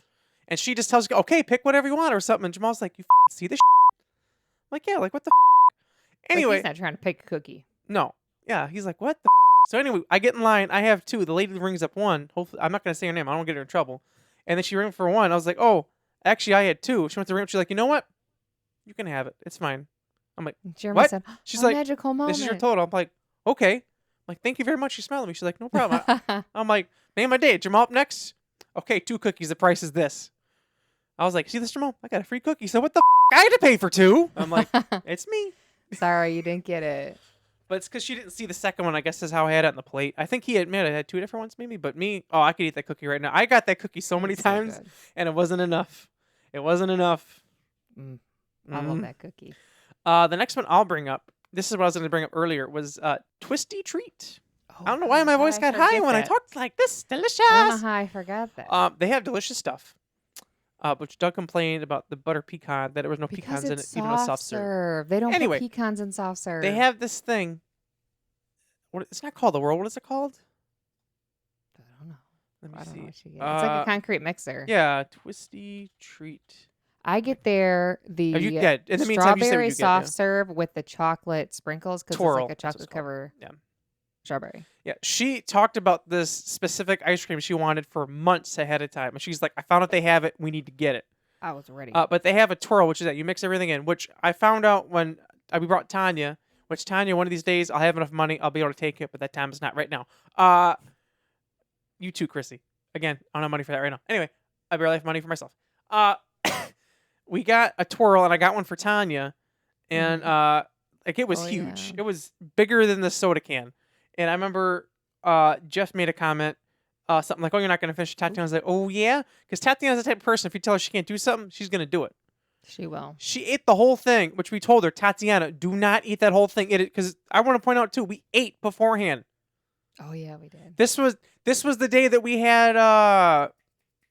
And she just tells you, okay, pick whatever you want or something. And Jamal's like, you see this shit? I'm like, yeah, like, what the Anyway. Like, he's not trying to pick a cookie. No. Yeah, he's like, what the So anyway, I get in line. I have 2. The lady rings up 1. Hopefully, I'm not going to say her name. I don't want to get her in trouble. And then she rang for 1. I was like, oh, actually, I had 2. She went to ring up. She's like, you know what? You can have it. It's fine. I'm like, Jeremy What? said, She's "A like, magical moment." this is your total. I'm like, okay. I'm like, thank you very much. She's smiling at me. She's like, no problem. I'm like, name my day. Jamal up next. Okay, 2 cookies. The price is this. I was like, see this, Jamal? I got a free cookie. So what the I had to pay for 2. I'm like, it's me. Sorry, you didn't get it. But it's because she didn't see the second one, I guess, is how I had it on the plate. I think he admitted I had 2 different ones, maybe. But me, I could eat that cookie right now. I got that cookie so many It's so times, good. and it wasn't enough. It wasn't enough. I love that cookie. The next one I'll bring up, this is what I was going to bring up earlier, was Twisty Treat. Oh, I don't know why my voice got high when I talked like this. Delicious. I don't know how I forgot that. They have delicious stuff. But Doug complained about the butter pecan, that there was no Because pecans in it, it's even with soft soft serve. serve. They don't Anyway, put pecans in soft serve. they have this thing. It's not called the Whirl. What is it called? I don't know. Let me I don't know see. what you get. It's like a concrete mixer. Yeah, twisty treat. I get there Oh, the yeah, in the meantime, you say what strawberry you get, soft yeah. serve with the chocolate sprinkles because it's Twirl, like a that's what it's chocolate called. cover Yeah. strawberry. Yeah, she talked about this specific ice cream she wanted for months ahead of time, and she's like, "I found out they have it. We need to get it." I was ready. But they have a twirl, which is that you mix everything in, which I found out when we brought Tanya. Which Tanya, one of these days, I'll have enough money, I'll be able to take it, but that time is not right now. You too, Chrissy. Again, I don't have money for that right now. Anyway, I barely have money for myself. We got a twirl, and I got one for Tanya, and like it was huge. Yeah. It was bigger than the soda can. And I remember Jeff made a comment, something like, "Oh, you're not going to finish." Tatiana's like, "Oh, yeah?" Because Tatiana's the type of person, if you tell her she can't do something, she's going to do it. She will. She ate the whole thing, which we told her, "Tatiana, do not eat that whole thing." Because I want to point out, too, we ate beforehand. Oh, yeah, we did. This was the day that we had,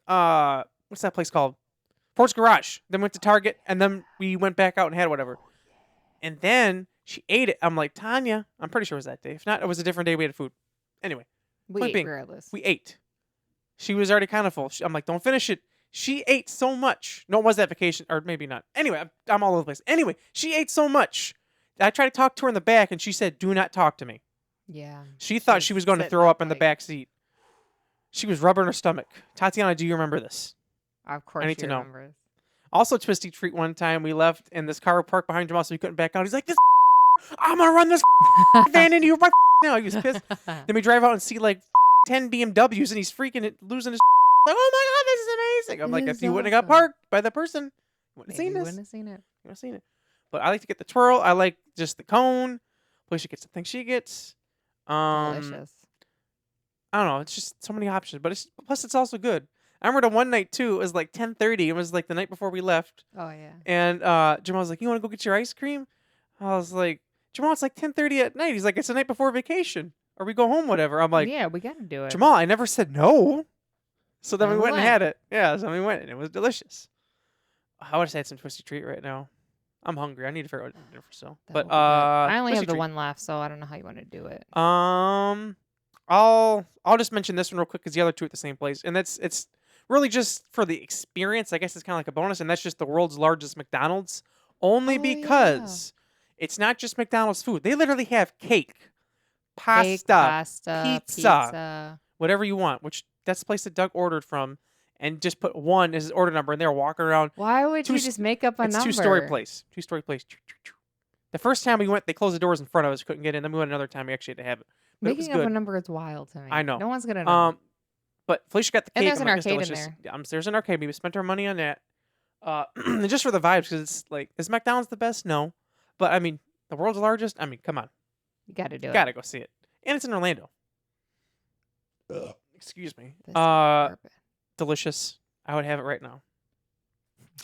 what's that place called? Ford's Garage. Then went to Target, and then we went back out and had whatever. And then she ate it. I'm like, "Tanya," I'm pretty sure it was that day. If not, it was a different day we had food. Anyway. We Point ate being, regardless. we ate. She was already kind of full. I'm like, "Don't finish it." She ate so much. No, it was that vacation, or maybe not. Anyway, I'm all over the place. Anyway, she ate so much. I tried to talk to her in the back, and she said, "Do not talk to me." Yeah. She thought she was going to sitting throw up in the like- back seat. She was rubbing her stomach. Tatiana, do you remember this? Of course, I need to know. remember. Also, twisty treat one time we left, and this car parked behind Jamal, so we couldn't back out. He's like, "This I'm going to run this van into you right now." He was pissed. Then we drive out and see like 10 BMWs, and he's freaking it, losing his like, "Oh my God, this is amazing." I'm It like, is if you wouldn't have got awesome. parked by the person, you wouldn't have Maybe seen you this. wouldn't have seen it. You would have seen it. But I like to get the twirl. I like just the cone. Felicia gets the thing she gets. Delicious. I don't know. It's just so many options, but plus it's also good. I remember the one night too. It was like 10:30. It was like the night before we left, Oh, yeah. and Jamal was like, "You want to go get your ice cream?" I was like, "Jamal, it's like 10:30 at night." He's like, "It's the night before vacation, or we go home, whatever." I'm like, yeah, we got to do it. "Jamal, I never said no." So then And we we went and had it. Yeah, so we went, and it was delicious. I would have had some twisty treat right now. I'm hungry. I need to figure out what to do for so. That But will be good. I only have twisty the treat. one left, so I don't know how you want to do it. I'll just mention this one real quick because the other two at the same place, and it's really just for the experience. I guess it's kind of like a bonus, and that's just the world's largest McDonald's, only Oh, yeah. because it's not just McDonald's food. They literally have cake, Cake, pasta, pizza, pizza. whatever you want. Which that's the place that Doug ordered from, and just put 1 as his order number, and they're walking around. Why would you Two- just make up a It's number? two-story place. Two-story place. The first time we went, they closed the doors in front of us, couldn't get in. Then we went another time, we actually had to have it. But it was Making up a good. number is wild to me. I know. No one's gonna know. But Felicia got the cake. And there's I'm an like, "It's arcade in delicious." there. Yeah, there's an arcade. We spent our money on that. And just for the vibes, because it's like, is McDonald's the best? No. But I mean, the world's largest. I mean, come on, You got to do it. gotta go see it. And it's in Orlando. Excuse me. This is perfect. Delicious. I would have it right now.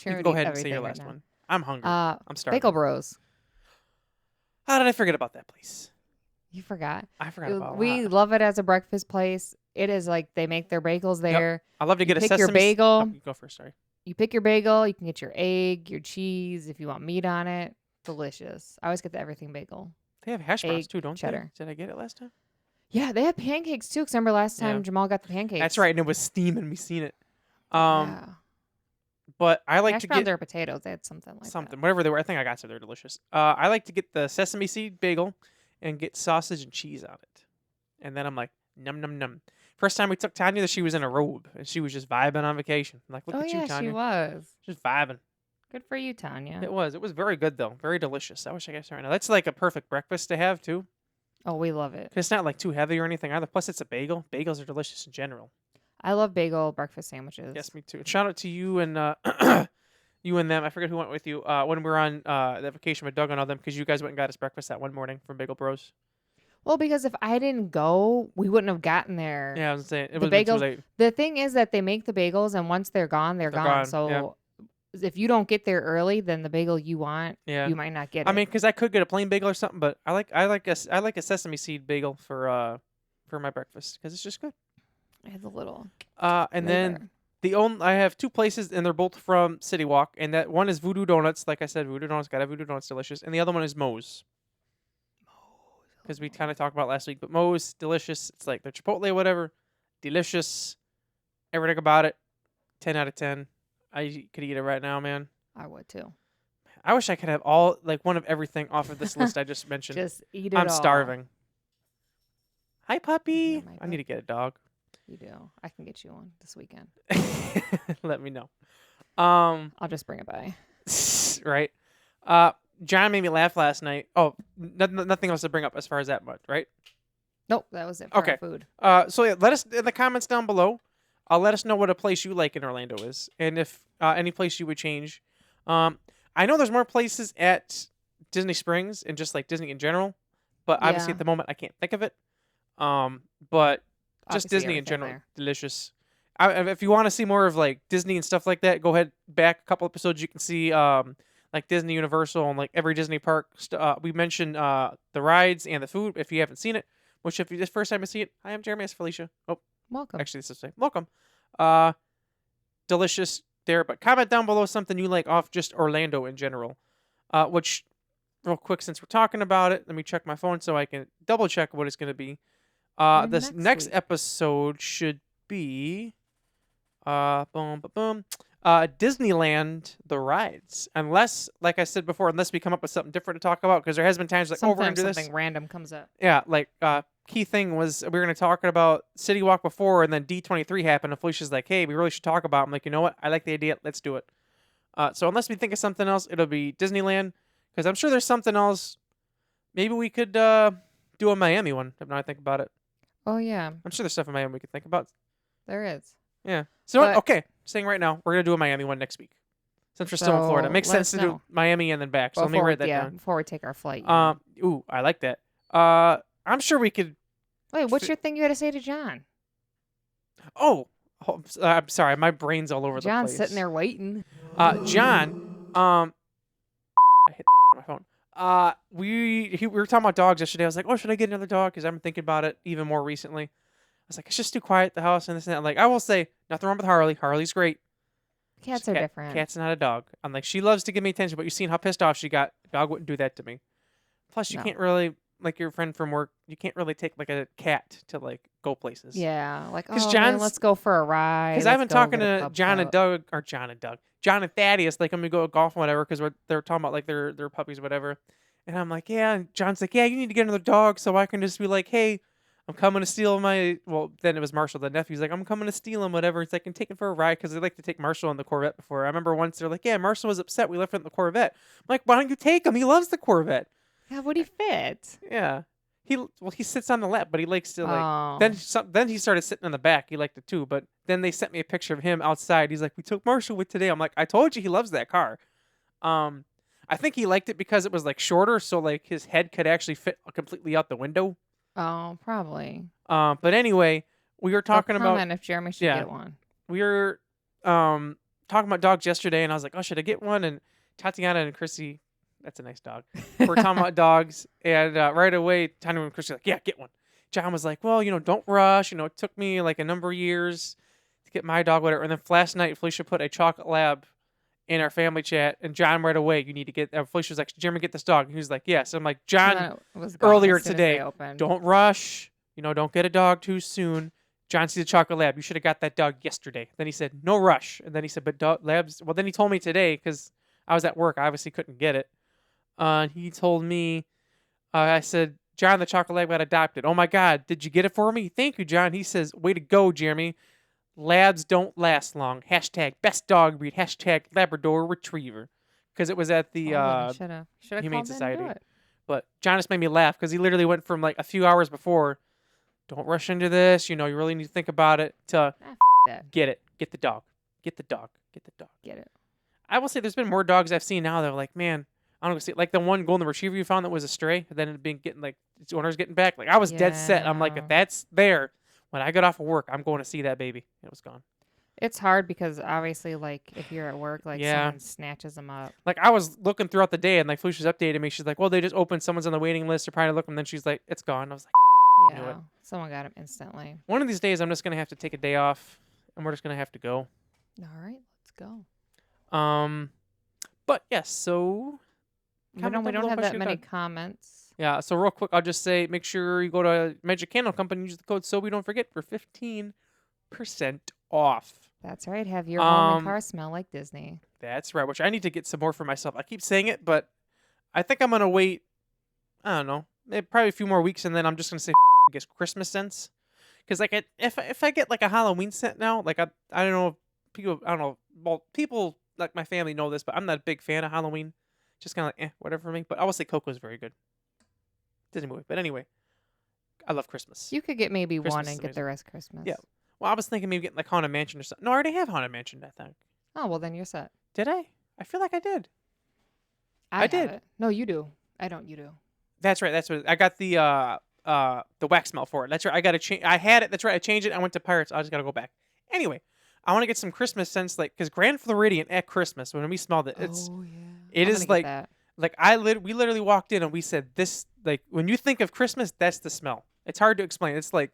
Sure You can would go eat ahead and say your everything right last now. one. I'm hungry. I'm starving. Bagel Bros. How did I forget about that place? You forgot. I forgot about We it. love it as a breakfast place. It is like they make their bagels there. I love to get a pick sesame. your bagel. Oh, you go first. Sorry. You pick your bagel. You can get your egg, your cheese, if you want meat on it. Delicious. I always get the everything bagel. They have hash browns Egg, too, don't cheddar. they? Did I get it last time? Yeah, they have pancakes too. Cause remember last time Yeah. Jamal got the pancakes. That's right, and it was steaming. We seen it. Yeah. But I like Hash to browns get or potatoes. They had something like something, that. whatever they were. I think I got some. They're delicious. I like to get the sesame seed bagel and get sausage and cheese on it, and then I'm like, num num num. First time we took Tanya, she was in a robe and she was just vibing on vacation. I'm like, look Oh at yeah, you, Tanya. she was. Just vibing. Good for you, Tanya. It was. It was very good though. Very delicious. I wish I could right now. That's like a perfect breakfast to have too. Oh, we love it. 'Cause it's not like too heavy or anything either. Plus, it's a bagel. Bagels are delicious in general. I love bagel breakfast sandwiches. Yes, me too. And shout out to you and you and them. I forget who went with you when we were on that vacation with Doug and all them because you guys went and got us breakfast that one morning from Bagel Bros. Well, because if I didn't go, we wouldn't have gotten there. Yeah, I was saying it The was too bagels- late. The thing is that they make the bagels, and once they're gone, they're They're gone. gone, So yeah. if you don't get there early, then the bagel you want, Yeah, you might not get it. I mean, because I could get a plain bagel or something, but I like a sesame seed bagel for my breakfast because it's just good. I had the little. And then flavor. I have two places, and they're both from City Walk, and that one is Voodoo Donuts. Like I said, Voodoo Donuts, got a Voodoo Donuts, delicious, and the other one is Moe's. Because we kind of talked about last week, but Moe's delicious. It's like their Chipotle, or whatever, delicious. Everything about it, 10 out of 10. I could eat it right now, man. I would too. I wish I could have all one of everything off of this list I just mentioned. Just eat it I'm all. starving. Hi, puppy. Yeah, my I need to get a dog. You do. I can get you one this weekend. Let me know. I'll just bring it by. Right. John made me laugh last night. Oh, nothing else to bring up as far as that much, right? Nope, that was it for Okay. our food. So yeah, let us in the comments down below. Let us know what a place you like in Orlando is, and if any place you would change. I know there's more places at Disney Springs and just like Disney in general, but obviously Yeah. at the moment I can't think of it. But just Obviously, Disney in everything general, there. delicious. If you want to see more of like Disney and stuff like that, go ahead back a couple episodes. You can see like Disney Universal and like every Disney park. We mentioned the rides and the food. If you haven't seen it, which if you this first time to see it, hi, I'm Jeremy. It's Felicia. Oh, Welcome. actually, this is say welcome. Delicious there. But comment down below something you like off just Orlando in general. Which, real quick, since we're talking about it, let me check my phone so I can double check what it's going to be. This next week. episode should be Disneyland the rides. Unless, like I said before, unless we come up with something different to talk about, because there has been times like, oh, we're gonna Sometimes do this. something random comes up. Yeah, like key thing was we were gonna talk about City Walk before, and then D23 happened, and Felicia's like, hey, we really should talk about it. I'm like, you know what? I like the idea. Let's do it. So unless we think of something else, it'll be Disneyland, because I'm sure there's something else. Maybe we could do a Miami one. If now I think about it, Oh yeah, I'm sure there's stuff in Miami we could think about. there is. Yeah. So But- okay, saying right now, we're gonna do a Miami one next week. Since we're still in Florida, it So, makes let sense to us do know. Miami and then back. So let me write that down. Before we take our flight. Ooh, I like that. I'm sure we could. Wait, what's your thing you had to say to John? I'm sorry, my brain's all over the John's place. sitting there waiting. John, I hit my phone. We were talking about dogs yesterday. I was like, oh, should I get another dog? Because I've been thinking about it even more recently. I was like, it's just too quiet at the house and this and that. Like, I will say, nothing wrong with Harley. Harley's great. Cats are different. Cat's not a dog. I'm like, she loves to give me attention, but you've seen how pissed off she got. Dog wouldn't do that to me. Plus, you No. can't really, like your friend from work, you can't really take like a cat to like go places. Yeah, like, 'Cause oh, man, John's- let's go for a ride. Because I've been let's go talking get a to pub John and cup. John and Thaddeus, like, I'm gonna go golf and whatever, because they're talking about like their puppies, or whatever. And I'm like, yeah. And John's like, yeah, you need to get another dog so I can just be like, hey, I'm coming to steal my. Well, then it was Marshall, the nephew's like, I'm coming to steal him, whatever. It's like, and take him for a ride, because they like to take Marshall on the Corvette before. I remember once they're like, yeah, Marshall was upset we left him in the Corvette. I'm like, why don't you take him? He loves the Corvette. Yeah, would he fit? Yeah. He sits on the lap, but he likes to like. Oh. Then he started sitting in the back. He liked it too. But then they sent me a picture of him outside. He's like, we took Marshall with today. I'm like, I told you he loves that car. I think he liked it because it was like shorter, so like his head could actually fit completely out the window. Oh, probably. But anyway, we were talking about comment if Jeremy should yeah. get one. we were talking about dogs yesterday, and I was like, oh, should I get one? And Tatiana and Chrissy, that's a nice dog. We're talking about dogs, and right away, Tatiana and Chrissy were like, yeah, get one. John was like, well, don't rush. It took me like a number of years to get my dog, whatever. And then last night, Felicia put a chocolate lab in our family chat, and John right away, you need to get. Felicia was like, Jeremy, get this dog. And he was like, yes. I'm like, John, And then it was gone earlier as soon as they today, opened. don't rush. Don't get a dog too soon. John sees a chocolate lab. You should have got that dog yesterday. Then he said, no rush. And then he said, but labs. Well, then he told me today, because I was at work. I obviously couldn't get it. He told me, I said, John, the chocolate lab got adopted. Oh my God, did you get it for me? Thank you, John. He says, way to go, Jeremy. Labs don't last long. Hashtag best dog breed. Hashtag Labrador Retriever. Because it was at the should have Humane called Society. in and do it. But John just made me laugh because he literally went from like a few hours before, don't rush into this. You really need to think about it, to That. get it. Get the dog. Get the dog. Get the dog. Get it. I will say there's been more dogs I've seen now that are like, man, I don't know, see, like the one golden retriever you found that was a stray, and then it been getting like its owner's getting back. Like I was dead set. I'm like, Yeah. if that's there, when I get off of work, I'm going to see that baby. And it was gone. It's hard because obviously, like, if you're at work, like, Yeah. someone snatches them up. Like I was looking throughout the day, and like Felicia's updated me. She's like, well, they just opened. Someone's on the waiting list. They're trying to look, and then she's like, it's gone. I was like, knew it. Yeah. Someone got him instantly. one of these days, I'm just gonna have to take a day off, and we're just gonna have to go. All right, let's go. But yes, so We comment down don't below have if I that should many done. comments. Yeah, so real quick, I'll just say make sure you go to Magic Candle Company and use the code so we don't forget for 15% off. That's right. Have your home and Um, car smell like Disney. That's right, which I need to get some more for myself. I keep saying it, but I think I'm gonna wait. I don't know, maybe probably a few more weeks, and then I'm just gonna say I guess Christmas scents. Because like if I get like a Halloween scent now, like I don't know if people I don't know well people like my family know this, but I'm not a big fan of Halloween. Just kind of like whatever for me. But I will say Coco's very good. Disney movie, but anyway, I love Christmas. You could get maybe Christmas one is and get the amazing. rest Christmas. Yeah. Well, I was thinking maybe getting like Haunted Mansion or something. No, I already have Haunted Mansion. I think. Oh, well, then you're set. Did I? I feel like I did. I have did. it. No, you do. I don't. You do. That's right. That's what I got the wax smell for it. That's right. I got to change. I had it. That's right. I changed it. I went to Pirates. I just got to go back. Anyway, I want to get some Christmas scents, like because Grand Floridian at Christmas when we smelled it, it's Oh yeah. it I'm is gonna get like that. we literally walked in and we said this like when you think of Christmas, that's the smell. It's hard to explain. It's like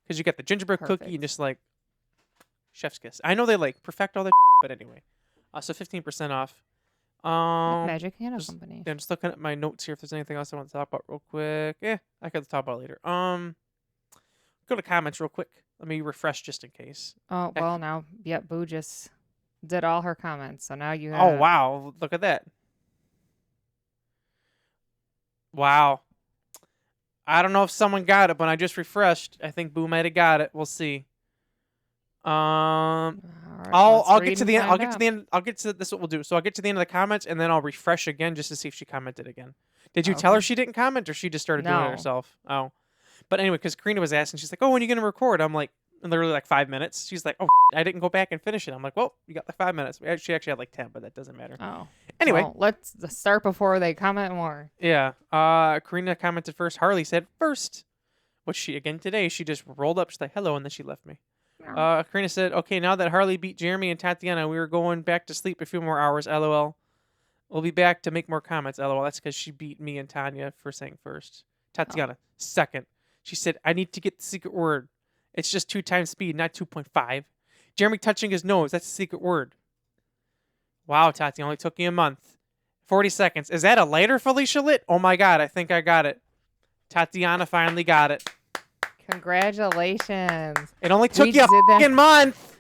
because you get the gingerbread cookie and Perfect. just like chef's kiss. I know they like perfect all that, but anyway, so 15% off. Magic Candle just- Company. Yeah, I'm just looking at my notes here if there's anything else I want to talk about real quick. I could talk about it later. Go to comments real quick. Let me refresh just in case. Oh well, now Boo just did all her comments, so now you. Oh wow, look at that. Wow. I don't know if someone got it, but I just refreshed. I think Boo might have got it. We'll see. All right, I'll let's get to read the and end. I'll find get to out. the end. I'll get to this. Is what we'll do. So I'll get to the end of the comments, and then I'll refresh again just to see if she commented again. Did you tell her Okay. she didn't comment, or she just started doing it No. herself? Oh, but anyway, because Karina was asking, she's like, "Oh, when are you gonna record?" I'm like, literally like 5 minutes. She's like, "Oh, I didn't go back and finish it." I'm like, "Well, you got like 5 minutes." She actually had like 10, but that doesn't matter. Oh. Anyway, Well, let's start before they comment more. yeah. Karina commented first. Harley said first, which she again today. She just rolled up. She's like, "Hello," and then she left me. Karina said, "Okay, now that Harley beat Jeremy and Tatiana, we were going back to sleep a few more hours. LOL. We'll be back to make more comments. LOL." That's because she beat me and Tanya for saying first. Tatiana second. She said, "I need to get the secret word. It's just 2 times speed, not 2.5. Jeremy touching his nose. That's the secret word." Wow, Tati, only took you a month. 40 seconds. Is that a lighter Felicia lit? Oh my God, I think I got it. Tatiana finally got it. Congratulations. It only took We you a did that. fucking month.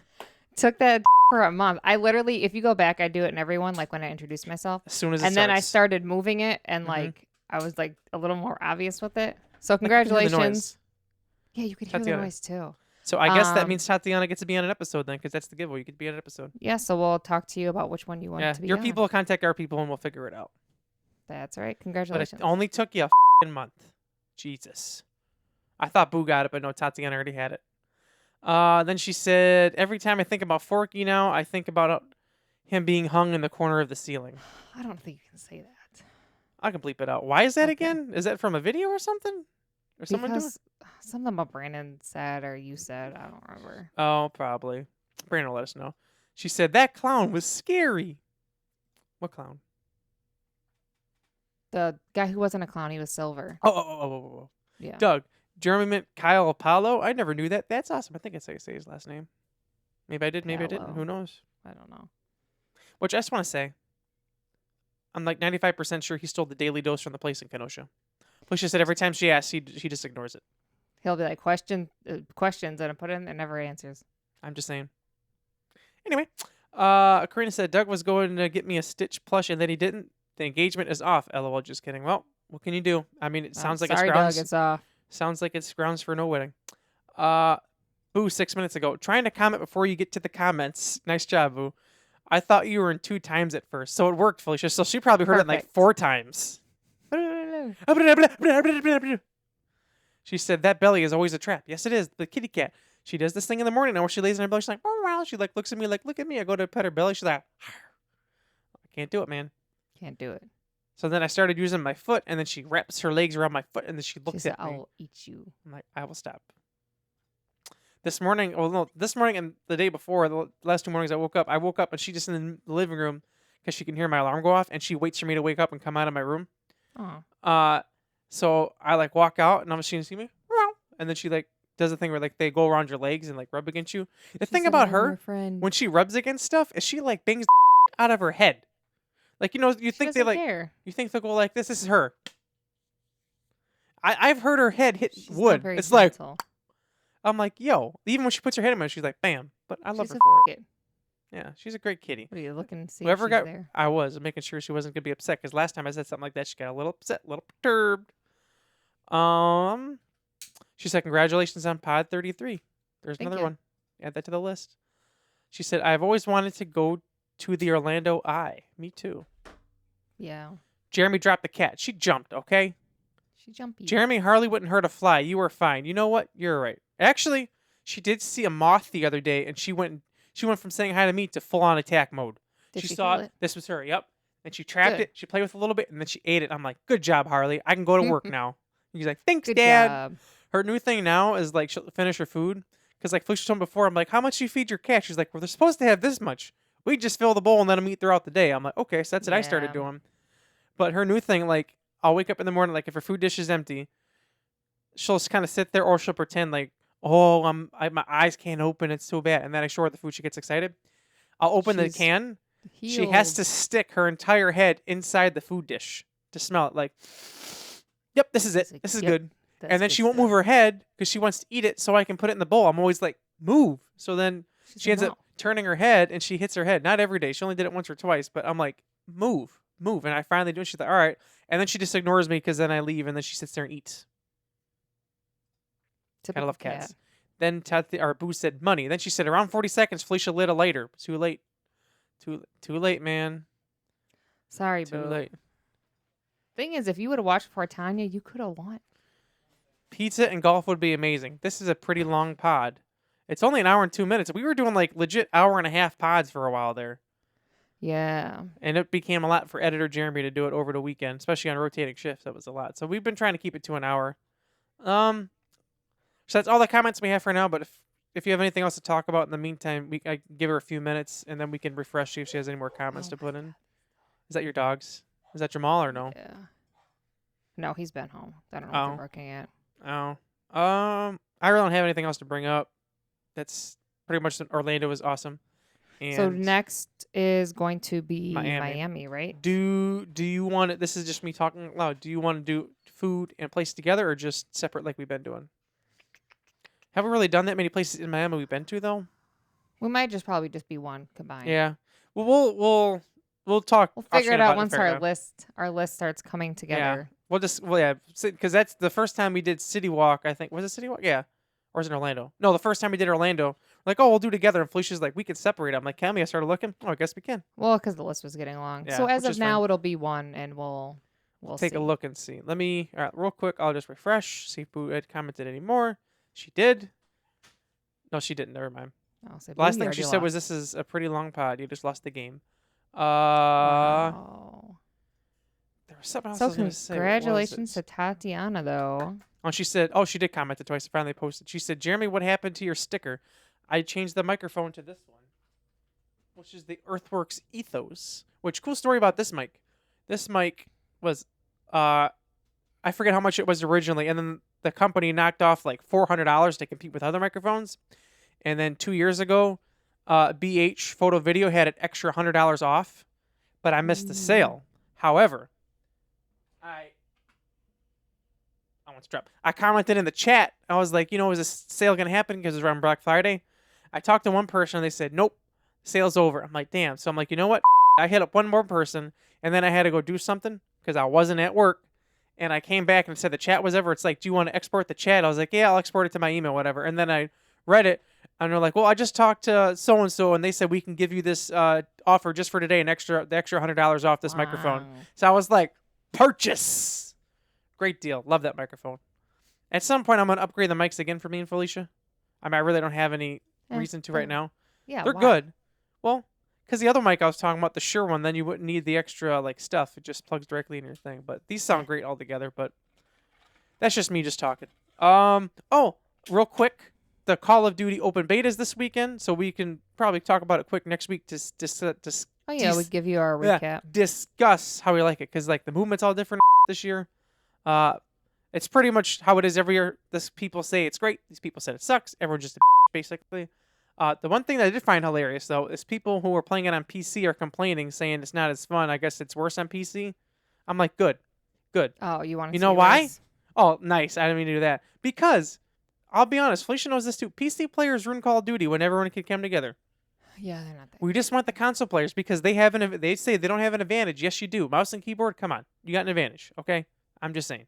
Took that for a month. I literally, if you go back, I do it in everyone, like when I introduce myself. As soon as it And then I starts. started moving it, and Mhm. like I was like a little more obvious with it. So I could hear the noise. congratulations. Yeah, you could hear the Tatiana. noise too. So I guess that Um, means Tatiana gets to be on an episode then, because that's the giveaway. You could be on an episode. Yeah, so we'll talk to you about which one you want Yeah, to be your on. people contact our people and we'll figure it out. That's right. But Congratulations. it only took you a fucking month. Jesus. I thought Boo got it, but no, Tatiana already had it. Then she said, "Every time I think about Forky now, I think about him being hung in the corner of the ceiling." I don't think you can say that. I can bleep it out. Why is that Okay. again? Is that from a video or something? Or someone doing? Because something about Brandon said or you said. I don't remember. Oh, probably. Brandon will let us know. She said, "That clown was scary." What clown? The guy who wasn't a clown, he was silver. Oh. Yeah. Doug. Jeremy meant Kyle Apollo. I never knew that. That's awesome. I think that's how you say his last name. Maybe I did. Maybe I didn't. Paolo. Who knows? I don't know. Which I just want to say, I'm like 95% sure he stole the daily dose from the place in Kenosha. Felicia said every time she asks, he just ignores it. He'll be like questions and I put it in and never answers. I'm just saying. Anyway, Karina said Doug was going to get me a Stitch plush and then he didn't. The engagement is off. LOL. Just kidding. Well, what can you do? I mean, it sounds like sorry, it's grounds. Doug. It's off. Sounds like it's grounds for no wedding. Boo, 6 minutes ago. Trying to comment before you get to the comments. Nice job, Boo. I thought you were in 2 times at first, so it worked, Felicia. So she probably heard it like Perfect. 4 times. She said that belly is always a trap. Yes, it is. The kitty cat. She does this thing in the morning now where she lays in her belly. She's like, "Oh wow." She like looks at me like, "Look at me." I go to pet her belly. She's like, "I can't do it, man." Can't do it. So then I started using my foot, and then she wraps her legs around my foot, and then she She looks said, at me. "I'll eat you." I'm like, I will stop. This morning, this morning and the day before, the last 2 mornings I woke up and she just in the living room because she can hear my alarm go off, and she waits for me to wake up and come out of my room. Oh. So I like walk out, and I'm she can see me, and then she like does the thing where like they go around your legs and like rub against you. The She thing said, about "I'm her, your friend." when she rubs against stuff, is she like bangs out of her head. Like you She think they doesn't like care. you think they'll go like this. This is her. I've heard her head hit She's not wood. very It's like gentle. I'm like, yo. Even when she puts her head in mine, she's like, bam. But I love She's her a for it. kid. Yeah, she's a great kitty. What are you looking to see Whoever if she's got, there? I was making sure she wasn't gonna be upset because last time I said something like that, she got a little upset, a little perturbed. She said, congratulations on Pod 33. There's Thank another you. one. Add that to the list. She said, I've always wanted to go to the Orlando Eye. Me too. Yeah. Jeremy dropped the cat. She jumped, okay? She jumpy. Jeremy, Harley wouldn't hurt a fly. You were fine. You know what? You're right. Actually, she did see a moth the other day, and she went from saying hi to me to full on attack mode. Did she saw feel it? This was her. Yep. And she trapped Good. it. She played with it a little bit, and then she ate it. I'm like, good job, Harley. I can go to work now. He's like, thanks, Good Dad. job. Her new thing now is like she'll finish her food. Because like Felicia told me before, I'm like, how much do you feed your cat? She's like, well, they're supposed to have this much. We just fill the bowl and let them eat throughout the day. I'm like, okay, so that's what I started Yeah. doing. But her new thing, like, I'll wake up in the morning, like if her food dish is empty, she'll just kind of sit there or she'll pretend like, oh, my eyes can't open. It's so bad. And then I show her the food. She gets excited. I'll open the She's can. She has to stick her entire head inside the food dish to smell it. Like, yep, this is it. She's like, This is "Yep, good. that's And then good she won't move stuff." her head because she wants to eat it so I can put it in the bowl. I'm always like, move. So then She's she like, ends up turning her head and she hits her head. Not every day. She only did it once or twice. But I'm like, move. And I finally do. And she's like, all right. And then she just ignores me because then I leave and then she sits there and eats. Typical Gotta love cat. cats. Then Boo said money. Then she said around 40 seconds, Felicia lit a lighter. Too late. Too late, man. Sorry, Too boo. late. Thing is, if you would have watched before Tanya, you could have won. Pizza and golf would be amazing. This is a pretty long pod. It's only an hour and 2 minutes. We were doing like legit hour and a half pods for a while there. Yeah. And it became a lot for editor Jeremy to do it over the weekend, especially on rotating shifts. That was a lot. So we've been trying to keep it to an hour. So that's all the comments we have for now. But if you have anything else to talk about in the meantime, I give her a few minutes and then we can refresh, see if she has any more comments to put in. Is that your dogs? Is that Jamal or no? Yeah. No, he's been home. I don't know what Oh. they're working at. Oh. I really don't have anything else to bring up. That's pretty much Orlando is awesome. And So next is going to be Miami. Miami, right? Do you want it? This is just me talking out loud. Do you want to do food and place together or just separate like we've been doing? Haven't really done that many places in Miami we've been to though. We might just probably just be one combined. Yeah. Well, we'll talk. We'll figure it offscreen out about once figure it our list starts coming Yeah. together. Yeah, because that's the first time we did City Walk. I think was it City Walk? Yeah, or was it Orlando? No, the first time we did Orlando, we're like, oh, we'll do together. And Felicia's like, we can separate. I'm like, can we? I started looking. Oh, I guess we can. Well, because the list was getting long. Yeah, So as which of is now, fine. it'll be one, and we'll Take see. a look and see. All right, real quick, I'll just refresh, see if Boo had commented anymore. She did. No, she didn't. Never mind. I'll say, Last "Boo, thing you she already said was, lost." this is a pretty long pod. You just lost the game. Wow. There was something else I So was going to say. What was congratulations it? to Tatiana, though. Oh, she said, she did comment it twice. I finally posted. She said, Jeremy, what happened to your sticker? I changed the microphone to this one, which is the Earthworks Ethos. Which, cool story about this mic. This mic was, I forget how much it was originally, and then the company knocked off like $400 to compete with other microphones. And then 2 years ago, BH Photo Video had an extra $100 off, but I missed the sale. However, I want to drop. I commented in the chat. I was like, is this sale gonna happen because it's around Black Friday? I talked to one person and they said, nope, sale's over. I'm like, damn. So I'm like, you know what? I hit up one more person and then I had to go do something because I wasn't at work. And I came back and said the chat was over. It's like, do you want to export the chat? I was like, yeah, I'll export it to my email, whatever. And then I read it and they're like, well, I just talked to so and so and they said we can give you this offer just for today, the extra $100 off this microphone. Wow. So I was like, purchase. Great deal. Love that microphone. At some point, I'm going to upgrade the mics again for me and Felicia. I really don't have any reason to right now. Yeah, They're why? good. Well, because the other mic I was talking about, the Shure one, then you wouldn't need the extra stuff. It just plugs directly in your thing. But these sound great all together. But that's just me just talking. Real quick, the Call of Duty open beta is this weekend, so we can probably talk about it quick next week to Oh yeah, we give you our recap. discuss how we like it because the movement's all different this year. It's pretty much how it is every year. This people say it's great. These people said it sucks. Everyone's just a basically. The one thing that I did find hilarious though is people who are playing it on PC are complaining, saying it's not as fun. I guess it's worse on PC. I'm like, good. Oh, you want to? You know why? Oh, nice. I didn't mean to do that. Because I'll be honest, Felicia knows this too. PC players ruin Call of Duty when everyone can come together. Yeah, they're not that. We just want the console players because they say they don't have an advantage. Yes, you do. Mouse and keyboard, come on. You got an advantage, okay? I'm just saying.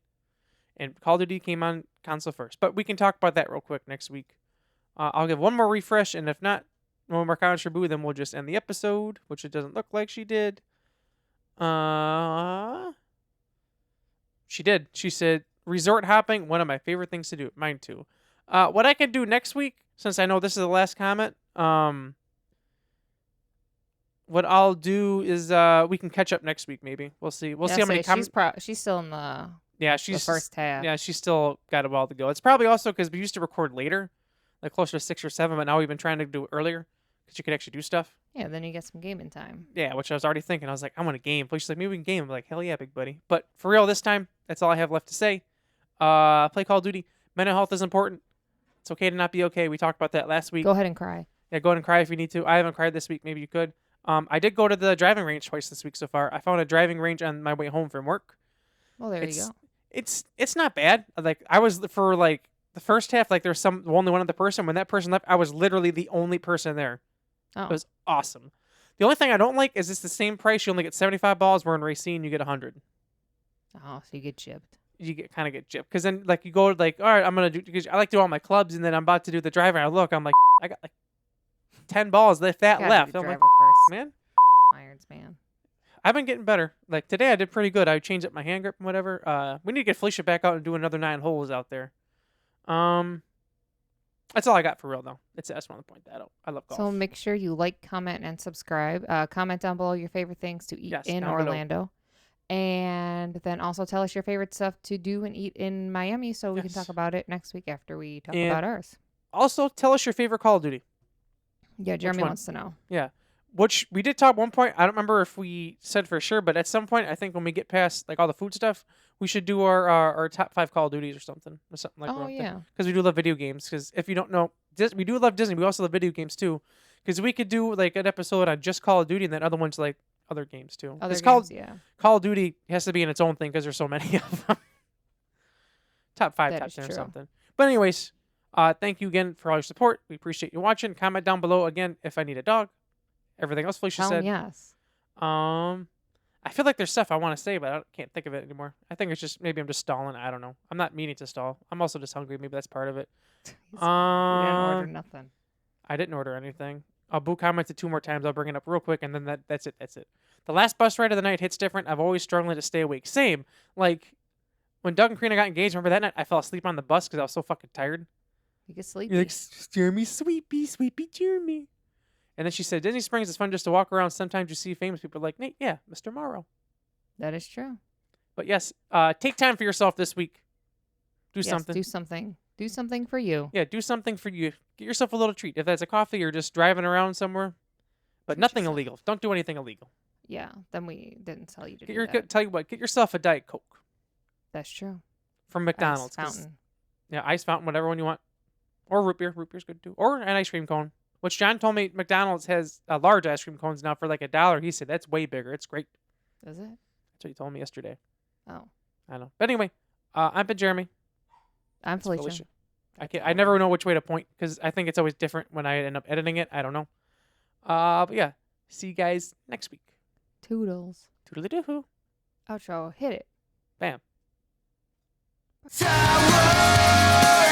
And Call of Duty came on console first. But we can talk about that real quick next week. I'll give one more refresh, and if not, one more comments for Boo, then we'll just end the episode, which it doesn't look like she did. She did. She said, resort hopping, one of my favorite things to do. Mine too. What I can do next week, since I know this is the last comment, what I'll do is we can catch up next week, maybe. We'll see. We'll see how many comments. She's still in the she's the first half. Yeah, she's still got a while to go. It's probably also because we used to record later, like closer to 6 or 7, but now we've been trying to do it earlier because you could actually do stuff. Yeah, then you get some gaming time. Yeah, which I was already thinking. I was like, I want a game. But she's like, maybe we can game. I'm like, hell yeah, big buddy. But for real, this time, that's all I have left to say. Play Call of Duty. Mental health is important. It's okay to not be okay. We talked about that last week. Go ahead and cry. Yeah, go ahead and cry if you need to. I haven't cried this week. Maybe you could. I did go to the driving range twice this week so far. I found a driving range on my way home from work. Well, there you go. It's not bad. Like I was for like the first half, like there's only one other person. When that person left, I was literally the only person there. Oh. It was awesome. The only thing I don't like is it's the same price. You only get 75 balls. Where in Racine you get 100. Oh, so you get gypped. You kind of get gypped because then like you go like, all right, I'm gonna do because I like to do all my clubs and then I'm about to do the driving. I look, I'm like, I got like 10 balls if that left. I'm like, first. man, Irons man. I've been getting better. Like today I did pretty good. I changed up my hand grip and whatever. We need to get Felicia back out and do another 9 holes out there. That's all I got for real though. I just want to point that out. I love golf. So make sure you like, comment, and subscribe. Comment down below your favorite things to eat in Orlando. And then also tell us your favorite stuff to do and eat in Miami so we can talk about it next week after we talk about ours. Also, tell us your favorite Call of Duty. Yeah, Jeremy wants to know. Yeah. Which we did talk at one point. I don't remember if we said for sure, but at some point, I think when we get past like all the food stuff, we should do our top 5 Call of Duties or something like that. Oh, yeah. Because we do love video games. Because if you don't know, we do love Disney. We also love video games too. Because we could do like an episode on just Call of Duty and then other ones like other games too. Call of Duty has to be in its own thing because there's so many of them. Top 5, top 10 or something. But anyways, thank you again for all your support. We appreciate you watching. Comment down below again if I need a dog. Everything else Felicia said. Yes. I feel like there's stuff I want to say, but I can't think of it anymore. I think it's just maybe I'm just stalling. I don't know. I'm not meaning to stall. I'm also just hungry. Maybe that's part of it. You didn't order nothing. I didn't order anything. Boo commented 2 more times. I'll bring it up real quick, and then that's it. That's it. The last bus ride of the night hits different. I've always struggled to stay awake. Same. Like when Doug and Karina got engaged. Remember that night? I fell asleep on the bus because I was so fucking tired. You get sleepy. You're like, Jeremy, sweepy Jeremy. And then she said, Disney Springs is fun just to walk around. Sometimes you see famous people like Nate. Yeah, Mr. Morrow. That is true. But yes, take time for yourself this week. Do something. Do something. Do something for you. Yeah, do something for you. Get yourself a little treat. If that's a coffee or just driving around somewhere. But nothing illegal. Don't do anything illegal. Yeah, then we didn't tell you to do that. Tell you what, get yourself a Diet Coke. That's true. From McDonald's. Ice fountain. Yeah, ice fountain, whatever one you want. Or root beer. Root beer's good too. Or an ice cream cone. Which John told me McDonald's has large ice cream cones now for like $1. He said that's way bigger. It's great. Is it? That's what he told me yesterday. Oh. I know. But anyway, I've been Jeremy. I'm Felicia. I never know which way to point because I think it's always different when I end up editing it. I don't know. But yeah. See you guys next week. Toodles. Toodly-doo. Outro. Hit it. Bam. Tower!